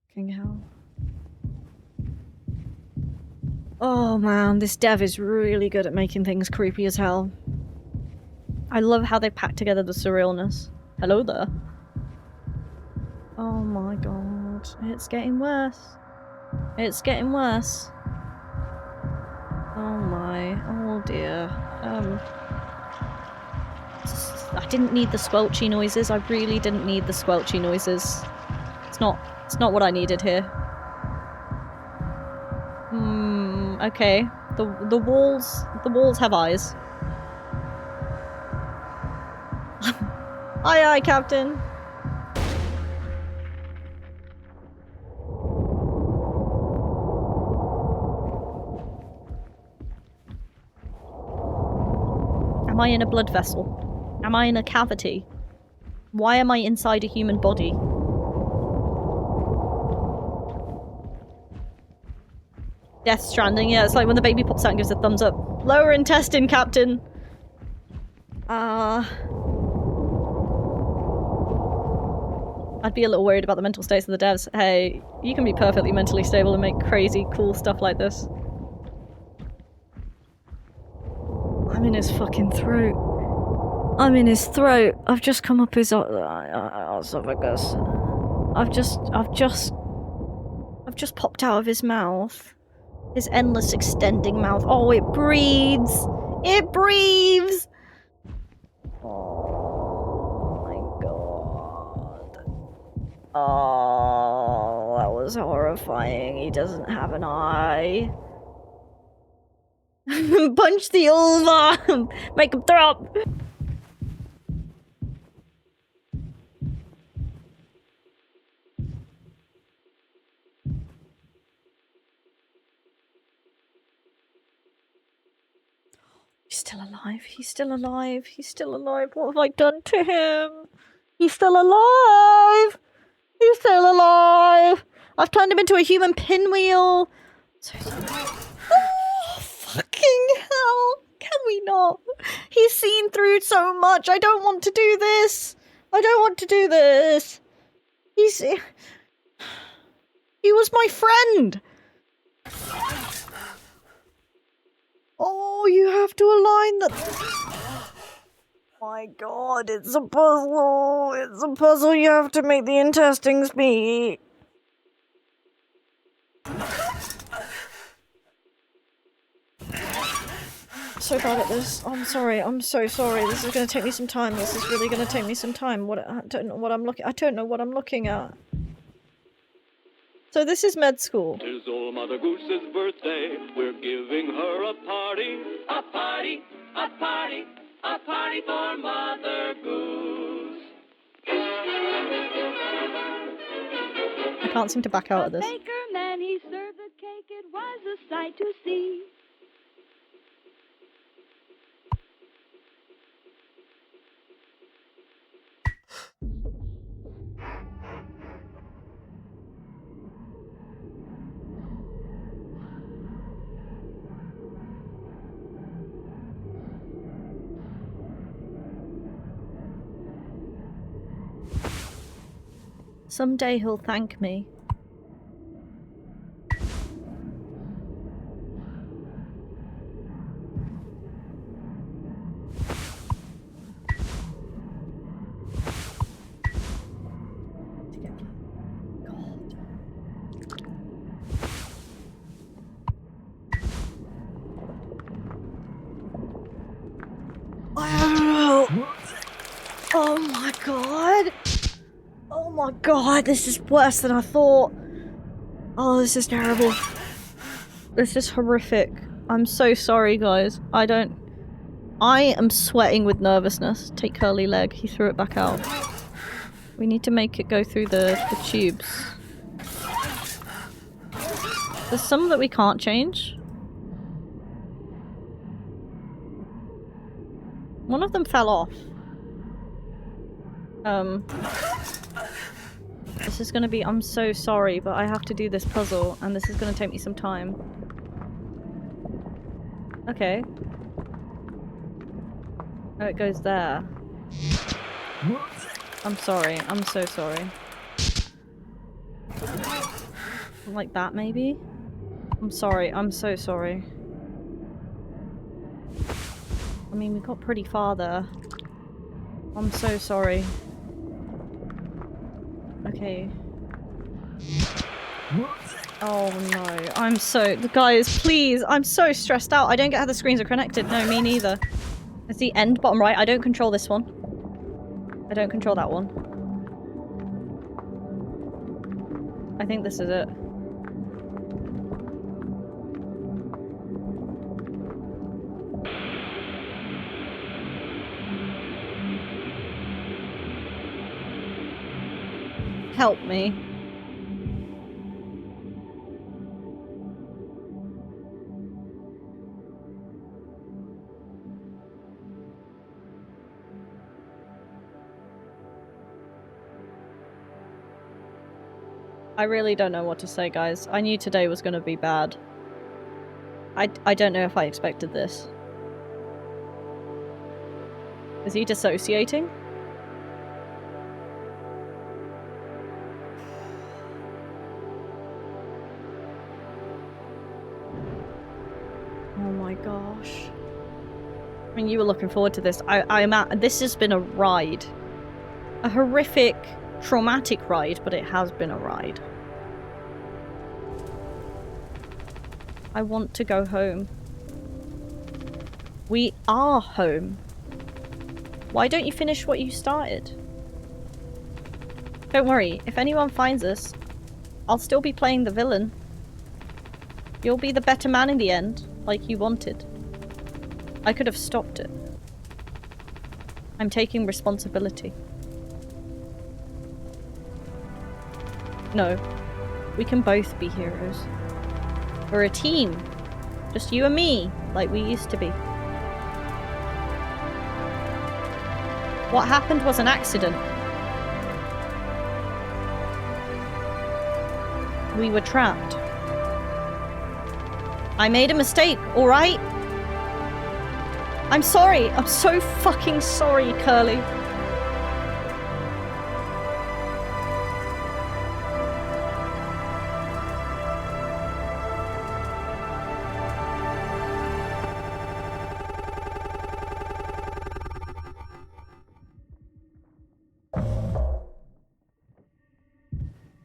Fucking hell. Oh man, this dev is really good at making things creepy as hell. I love how they pack together the surrealness. Hello there. Oh my god. It's getting worse. It's getting worse. Oh my. Oh dear. I didn't need the squelchy noises. I really didn't need the squelchy noises. It's not what I needed here. Okay. The walls have eyes. Aye aye, Captain. Am I in a blood vessel? Am I in a cavity? Why am I inside a human body? Death Stranding, yeah, it's like when the baby pops out and gives a thumbs up. Lower intestine, Captain! I'd be a little worried about the mental states of the devs. Hey, you can be perfectly mentally stable and make crazy, cool stuff like this. I'm in his fucking throat. I'm in his throat. I've just come up his esophagus. I've just popped out of his mouth. His endless extending mouth. Oh, it breathes! It breathes! Oh my god. Oh, that was horrifying. He doesn't have an eye. Punch the ulva! Make him throw up! He's still alive. He's still alive. He's still alive. What have I done to him? He's still alive! He's still alive! I've turned him into a human pinwheel! So oh, fucking hell! Can we not? He's seen through so much. I don't want to do this. I don't want to do this. He was my friend. Oh, you have to align the... My god, it's a puzzle. It's a puzzle. You have to make the intestines meet. So bad at this. I'm sorry. I'm so sorry. This is going to take me some time. This is really going to take me some time. I don't know what I'm looking. I don't know what I'm looking at. So this is med school. It's old Mother Goose's birthday. We're giving her a party. A party. A party. A party for Mother Goose. I can't seem to back out of this. The baker man, he served the cake. It was a sight to see. Someday he'll thank me. Oh my god! Oh my god, this is worse than I thought. Oh, this is terrible. This is horrific. I'm so sorry, guys. I am sweating with nervousness. Take Curly leg. He threw it back out. We need to make it go through the tubes. There's some that we can't change. One of them fell off. This is gonna be- I'm so sorry, but I have to do this puzzle, and this is gonna take me some time. Okay. Oh, it goes there. I'm sorry. I'm so sorry. Like that, maybe? I'm sorry. I'm so sorry. I mean, we got pretty far there. I'm so sorry. Okay. Oh no. I'm so- guys, please! I'm so stressed out. I don't get how the screens are connected. No, me neither. It's the end, bottom right. I don't control this one. I don't control that one. I think this is it. Help me. I really don't know what to say, guys. I knew today was gonna be bad. I don't know if I expected this. Is he dissociating? Oh my gosh. I mean, you were looking forward to this. This has been a ride. A horrific, traumatic ride, but it has been a ride. I want to go home. We are home. Why don't you finish what you started? Don't worry, if anyone finds us, I'll still be playing the villain. You'll be the better man in the end, like you wanted. I could have stopped it. I'm taking responsibility. No, we can both be heroes. We're a team. Just you and me, like we used to be. What happened was an accident. We were trapped. I made a mistake, alright? I'm sorry. I'm so fucking sorry, Curly.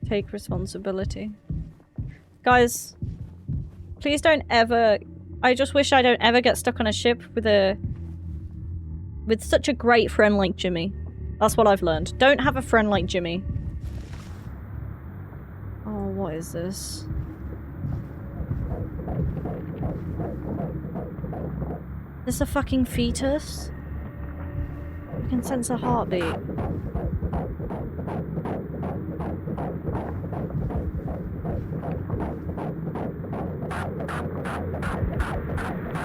Take responsibility. Guys, please don't ever... I just wish I don't ever get stuck on a ship with such a great friend like Jimmy. That's what I've learned. Don't have a friend like Jimmy. Oh, what is this? Is this a fucking fetus? I can sense a heartbeat.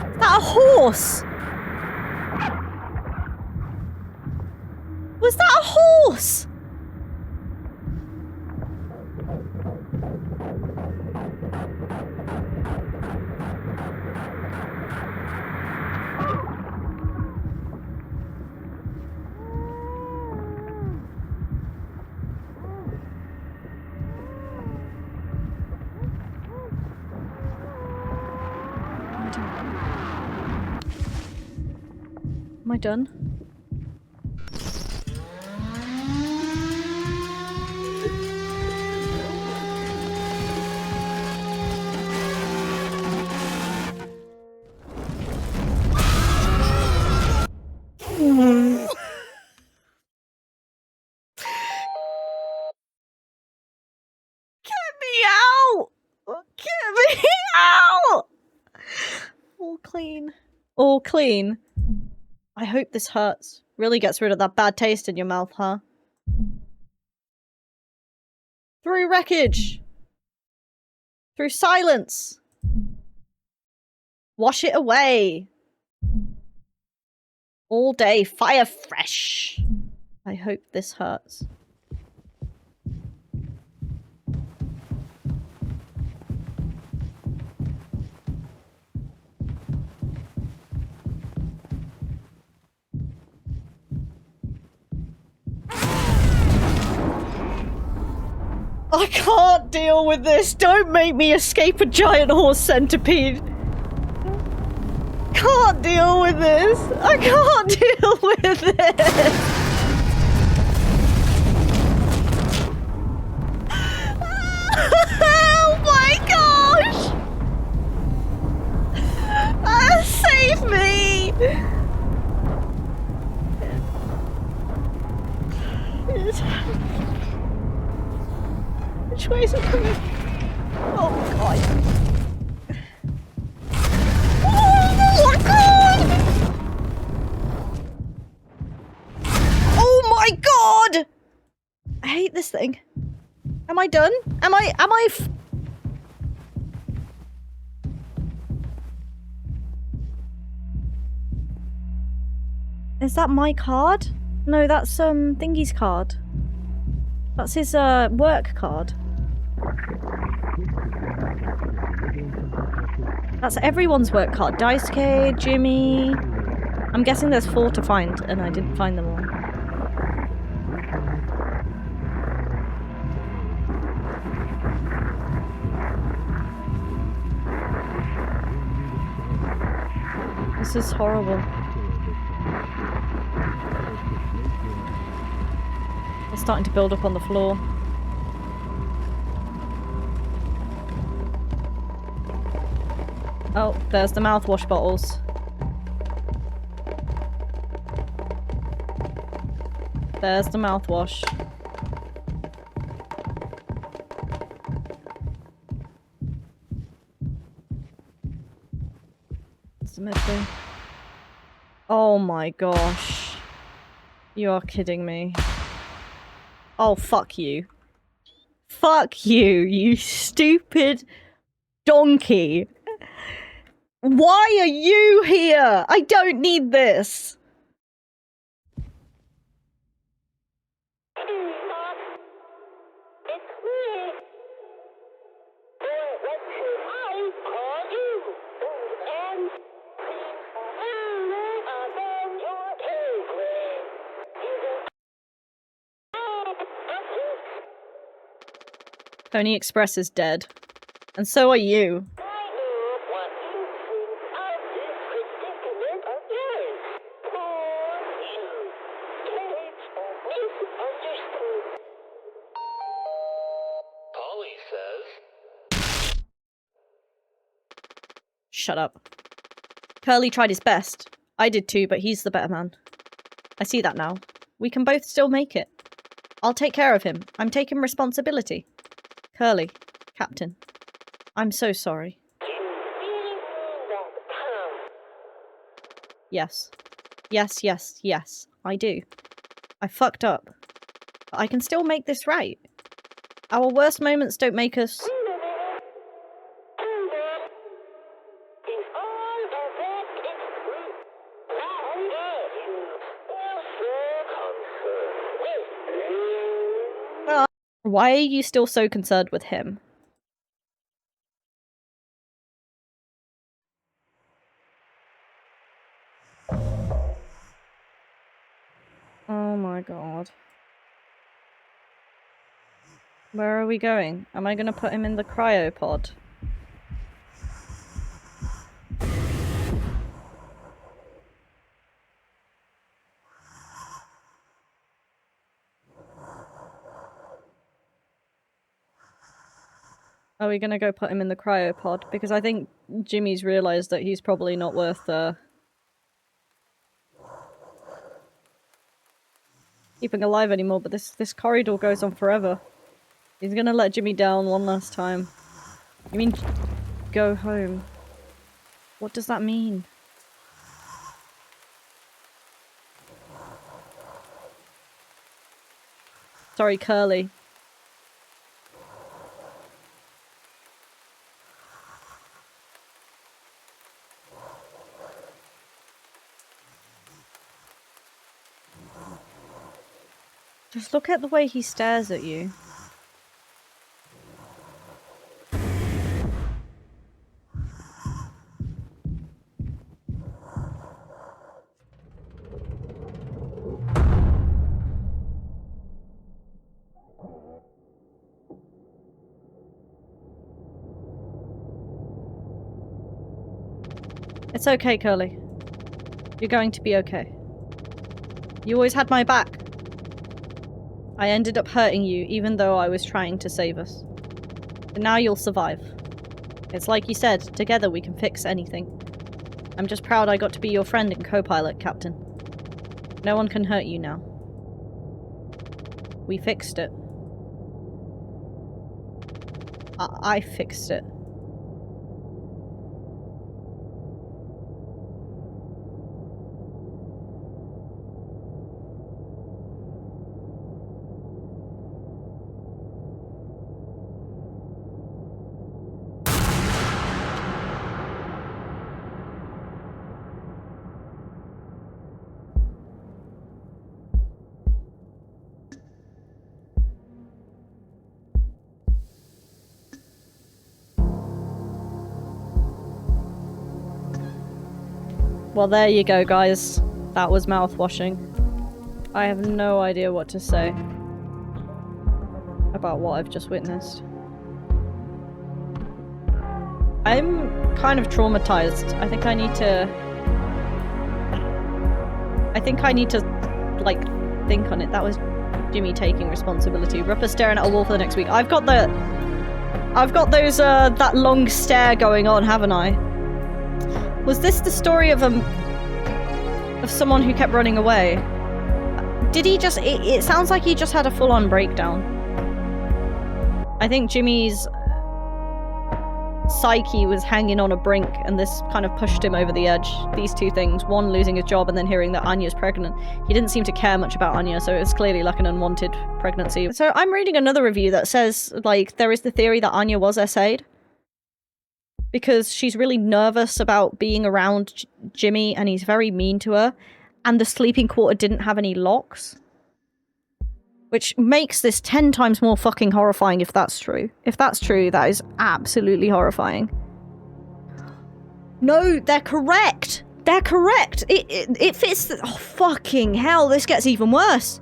Is that a horse? Was that a horse? Am I done? clean. All clean. I hope this hurts. Really gets rid of that bad taste in your mouth, huh? Through wreckage! Through silence! Wash it away! All day, fire fresh! I hope this hurts. I can't deal with this! Don't make me escape a giant horse centipede! Can't deal with this! I can't deal with this! Oh my gosh! Save me! Which way is it coming? Oh god. Oh my god! Oh my god! I hate this thing. Am I done? Am I Is that my card? No, that's Thingy's card. That's his work card. That's everyone's work card. Daisuke, Jimmy. I'm guessing there's 4 to find, and I didn't find them all. This is horrible. It's starting to build up on the floor. Oh, there's the mouthwash bottles. There's the mouthwash. It's the medicine. Oh my gosh. You are kidding me. Oh, fuck you. Fuck you, you stupid donkey. Why are you here? I don't need this. It's me. What should I call you? And then your playground. Pony Express is dead. And so are you. I know what you think of this predicament of yours. Poor you. It's misunderstood. Polly says. Shut up. Curly tried his best. I did too, but he's the better man. I see that now. We can both still make it. I'll take care of him. I'm taking responsibility. Curly, Captain, I'm so sorry. You really mean that, Tom? Yes. Yes, yes, yes, I do. I fucked up. But I can still make this right. Our worst moments don't make us... Wait a minute. Hold on. Is all of that is true? Now you are so concerned with me. Why are you still so concerned with him? Oh my god. Where are we going? Am I gonna put him in the cryopod? Are we gonna go put him in the cryopod? Because I think Jimmy's realised that he's probably not worth keeping alive anymore, but this corridor goes on forever. He's gonna let Jimmy down one last time. You mean go home? What What does that mean? Sorry, Curly. Just look at the way he stares at you. It's okay, Curly. You're going to be okay. You always had my back. I ended up hurting you, even though I was trying to save us. But now you'll survive. It's like you said, together we can fix anything. I'm just proud I got to be your friend and co-pilot, Captain. No one can hurt you now. We fixed it. I fixed it. Well, there you go, guys. That was Mouthwashing. I have no idea what to say about what I've just witnessed. I'm kind of traumatized. I think I need to, like, think on it. That was Jimmy taking responsibility. Rupper staring at a wall for the next week. I've got those, that long stare going on, haven't I? Was this the story of someone who kept running away? Did he just... It sounds like he just had a full-on breakdown. I think Jimmy's psyche was hanging on a brink, and this kind of pushed him over the edge. These two things. One, losing his job, and then hearing that Anya's pregnant. He didn't seem to care much about Anya, so it was clearly like an unwanted pregnancy. So I'm reading another review that says, like, there is the theory that Anya was SA'd. Because she's really nervous about being around Jimmy, and he's very mean to her. And the sleeping quarter didn't have any locks. Which makes this 10 times more fucking horrifying if that's true. If that's true, that is absolutely horrifying. No, they're correct! They're correct! It fits the— oh, fucking hell, this gets even worse.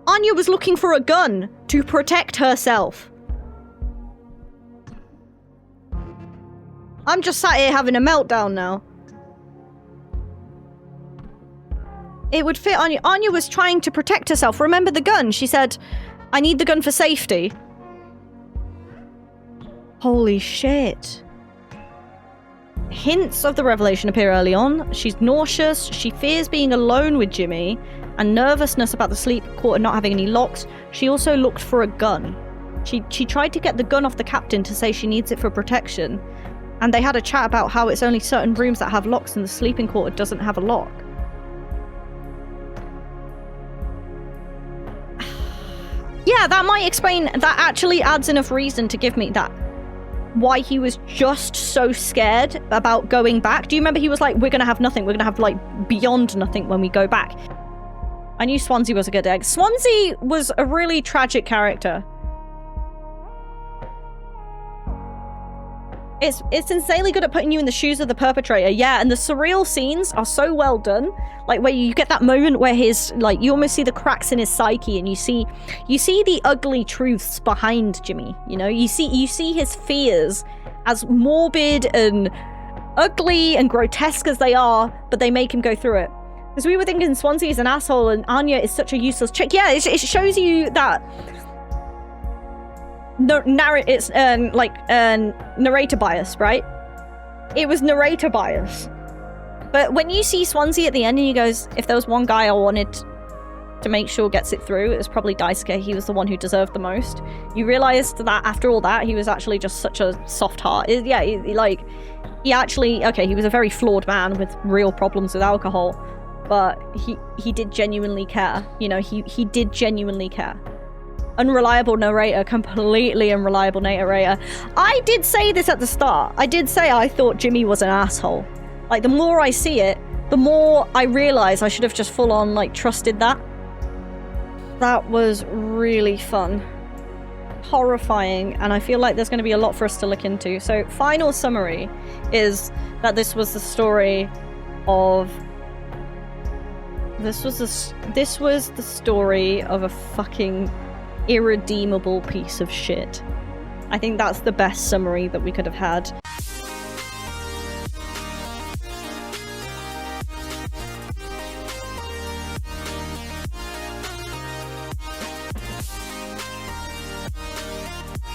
Anya was looking for a gun to protect herself. I'm just sat here having a meltdown now. It would fit Anya. Anya was trying to protect herself. Remember the gun? She said, I need the gun for safety. Holy shit. Hints of the revelation appear early on. She's nauseous. She fears being alone with Jimmy. And nervousness about the sleep quarter not having any locks. She also looked for a gun. She tried to get the gun off the captain to say she needs it for protection. And they had a chat about how it's only certain rooms that have locks and the sleeping quarter doesn't have a lock. Yeah, that might explain, that actually adds enough reason to give me that. Why he was just so scared about going back. Do you remember he was like, we're gonna have nothing, we're gonna have like beyond nothing when we go back. I knew Swansea was a good egg. Swansea was a really tragic character. It's insanely good at putting you in the shoes of the perpetrator, yeah, and the surreal scenes are so well done. Like, where you get that moment where his, like, you almost see the cracks in his psyche, and you see the ugly truths behind Jimmy, you know? You see his fears as morbid and ugly and grotesque as they are, but they make him go through it. Because we were thinking Swansea is an asshole and Anya is such a useless chick. Yeah, it shows you that... It's narrator bias, right? It was narrator bias. But when you see Swansea at the end and he goes, if there was one guy I wanted to make sure gets it through, it was probably Daisuke. He was the one who deserved the most. You realized that after all that, he was actually just such a soft heart. he actually, okay, he was a very flawed man with real problems with alcohol, but he did genuinely care. You know, he did genuinely care. Unreliable narrator, completely unreliable narrator. I did say this at the start. I did say I thought Jimmy was an asshole. Like, the more I see it, the more I realize I should have just full on, like, trusted that. That was really fun. Horrifying, and I feel like there's going to be a lot for us to look into. So, final summary is that this was the story of... This was the story of a fucking irredeemable piece of shit. I think that's the best summary that we could have had.